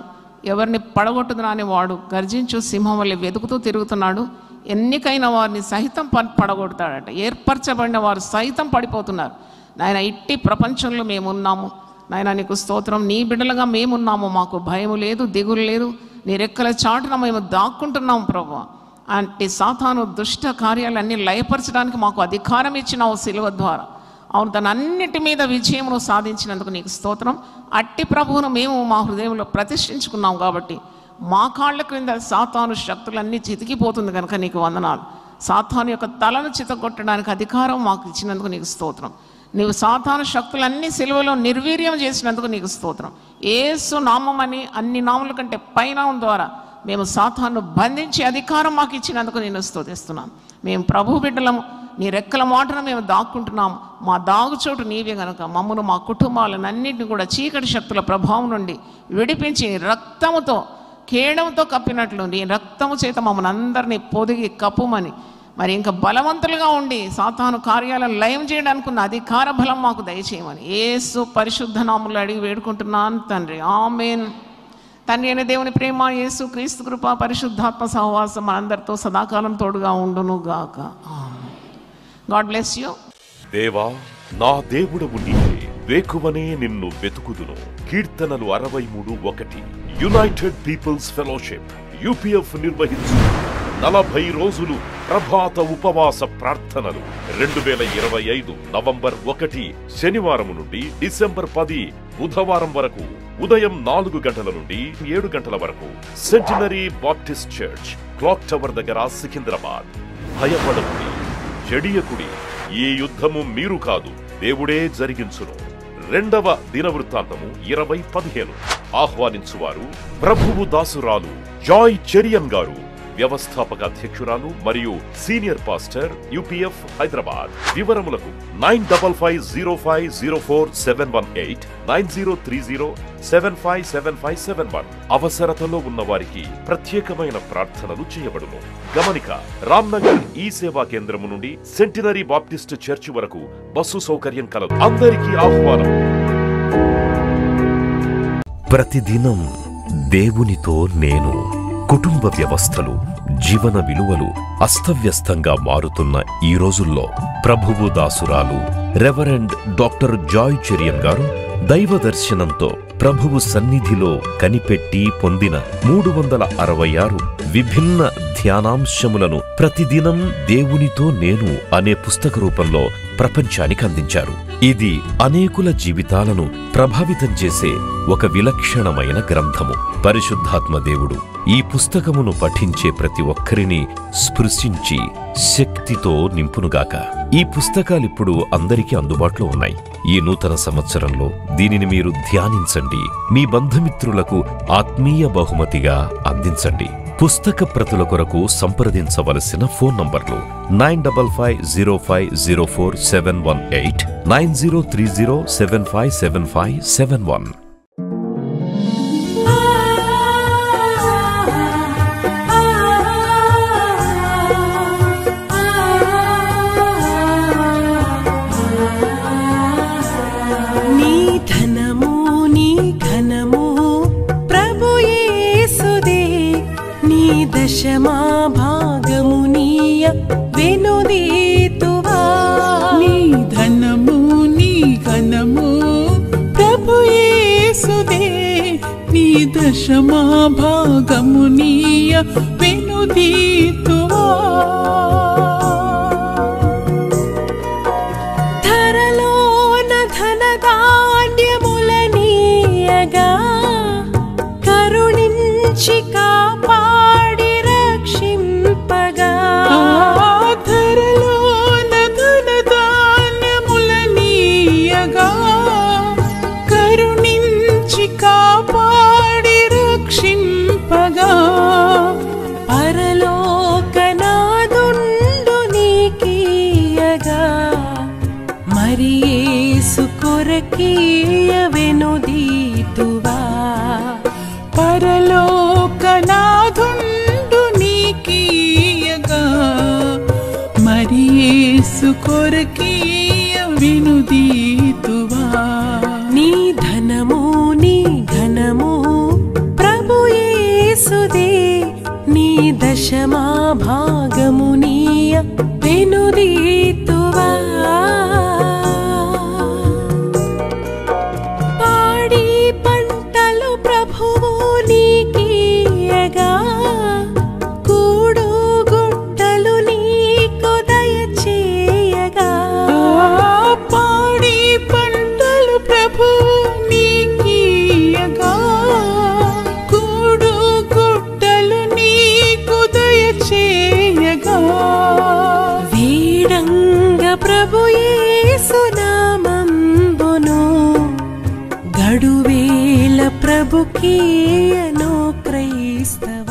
ఎవరిని పడగొట్టుదరాని వాడు గర్జించు సింహం వల్ల వెతుకుతూ తిరుగుతున్నాడు. ఎన్నికైన వారిని సహితం పడగొడతాడట. ఏర్పరచబడిన వారు సహితం పడిపోతున్నారు. నాయన, ఇట్టి ప్రపంచంలో మేమున్నాము నాయన, నీకు స్తోత్రం. నీ బిడ్డలుగా మేమున్నాము, మాకు భయం లేదు, దిగులు లేదు. నీ రెక్కల చాటున మేము దాక్కుంటున్నాము ప్రభువా. అంటే సాతాను దుష్ట కార్యాలన్నీ లయపరచడానికి మాకు అధికారం ఇచ్చినావు శిలువ ద్వారా. అవును, తన అన్నిటి మీద విజయమును సాధించినందుకు నీకు స్తోత్రం. అట్టి ప్రభువును మేము మా హృదయంలో ప్రతిష్ఠించుకున్నాం కాబట్టి మా కాళ్ళ క్రింద సాతాను శక్తులన్నీ చితికిపోతుంది కనుక నీకు వందనాలు. సాతాను యొక్క తలను చితగొట్టడానికి అధికారం మాకు ఇచ్చినందుకు నీకు స్తోత్రం. నీవు సాతాను శక్తులన్నీ సిలువలో నిర్వీర్యం చేసినందుకు నీకు స్తోత్రం. యేసు నామమని అన్ని నామముల కంటే పైనామం ద్వారా మేము సాతాను బంధించి అధికారం మాకు ఇచ్చినందుకు నేను స్తుతిస్తున్నాను. మేము ప్రభు బిడ్డలము, నీ రెక్కల మాటను మేము దాక్కుంటున్నాము. మా దాగుచోటు నీవే గనుక మమ్మను, మా కుటుంబాలను అన్నింటినీ కూడా చీకటి శక్తుల ప్రభావం నుండి విడిపించి రక్తముతో, కేడంతో కప్పినట్లు నీ రక్తము చేత మమ్మల్ని అందరినీ పొదిగి కప్పుమని, మరి ఇంకా బలవంతులుగా ఉండి సాతాను కార్యాలను లయం చేయడానికి ఉన్న అధికార బలం మాకు దయచేయమని యేసు పరిశుద్ధ నామములో అడిగి వేడుకుంటున్నాను తండ్రి, ఆమేన్. తండ్రి అయిన దేవుని ప్రేమ, యేసు క్రీస్తు కృప, పరిశుద్ధాత్మ సహవాసం మనందరితో సదాకాలం తోడుగా ఉండును గాక. God bless you. దేవా, నా దేవుడవు నీవే, వేకువనే నిన్ను వెతుకుదును. కీర్తనలు 63:1. యునైటెడ్ పీపుల్స్ ఫెలోషిప్ UPF నిర్వహించు 40 రోజులు ప్రభాత ఉపవాస ప్రార్థనలు 2025 నవంబర్ 1 శనివారం నుండి డిసెంబర్ 10 బుధవారం వరకు ఉదయం 4 గంటల నుండి 7 గంటల వరకు centenary Baptist church, clock tower దగ్గర, సికింద్రాబాద్. భయపడకుడి, చెడియకుడి, ఈ యుద్ధము మీరు కాదు, దేవుడే జరిగించును. 2వ దినవృత్తాంతము 20:15. ఆహ్వానించువారు ప్రభువు దాసురాలు జాయ్ చెరియన్ గారు. వ్యవస్థాపక అధ్యక్షురాలు మరియు సీనియర్ పాస్టర్ UPF హైదరాబాద్. వివరములకు 9505047118 9030757571. అవసరతలో ఉన్న వారికి ప్రత్యేకమైన ప్రార్థనలు చేయబడును. గమనిక, రామ్నగర్ ఈ సేవా కేంద్రము నుండి సెంటినరీ బాప్టిస్ట్ చర్చి వరకు బస్సు సౌకర్యం కలదు. అందరికీ ఆహ్వానం. ప్రతిదినం దేవునితో నేను. కుటుంబ వ్యవస్థలు, జీవన విలువలు అస్తవ్యస్తంగా మారుతున్న ఈ రోజుల్లో ప్రభువు దాసురాలు రెవరెండ్ డాక్టర్ జాయ్ చెరియన్ గారు దైవ దర్శనంతో ప్రభువు సన్నిధిలో కనిపెట్టి పొందిన 366 విభిన్న ధ్యానాంశములను ప్రతిదినం దేవునితో నేను అనే పుస్తక రూపంలో ప్రపంచానికి అందించారు. ఇది అనేకుల జీవితాలను ప్రభావితం చేసే ఒక విలక్షణమైన గ్రంథము. పరిశుద్ధాత్మ దేవుడు ఈ పుస్తకమును పఠించే ప్రతి ఒక్కరిని స్పృశించి శక్తితో నింపునుగాక. ఈ పుస్తకాలిప్పుడు అందరికీ అందుబాటులో ఉన్నాయి. ఈ నూతన సంవత్సరంలో దీనిని మీరు ధ్యానించండి, మీ బంధుమిత్రులకు ఆత్మీయ బహుమతిగా అందించండి. పుస్తక ప్రతుల కొరకు సంప్రదించవలసిన ఫోన్ నంబర్లు 9505047118 9030757571. దశమా భాగమునీయ వెనుదీతువా. నీ ధనము నీ ఘనము ప్రభు యేసుదే, నీ దశమా భాగమునీయ వెనుదీతువా. ధరలోన ధనధాన్యములనీయగా కరుణించి కాపాడి రక్షింపగా. ధరలోన ధనధాన్యములనీయగా కరుణించి కాపాడి రక్షింపగా. పరలోకనాదుండు నీకీయగా మరి యేసు కొరకీయ వెనుదీతువా. పరలోకనాథుండు నీకీయగా మరి యేసు కొరకీయ వెనుదీతువా. నీ ధనము నీ ఘనము ప్రభు యేసుదే, నీ దశమా భాగమునీయ వెనుదీతువా. పాడి పంటలు ప్రభువు నీకీయగా కూడు గుట్టలు నీకు దయచేయగా. పాడి పంటలు ప్రభువు నీకీయగా కూడు గుట్టలు నీకు దయచేయగా. వీడంగ ప్రభు యేసు నామంబును గడువేల ప్రభుకీయను క్రైస్తవ.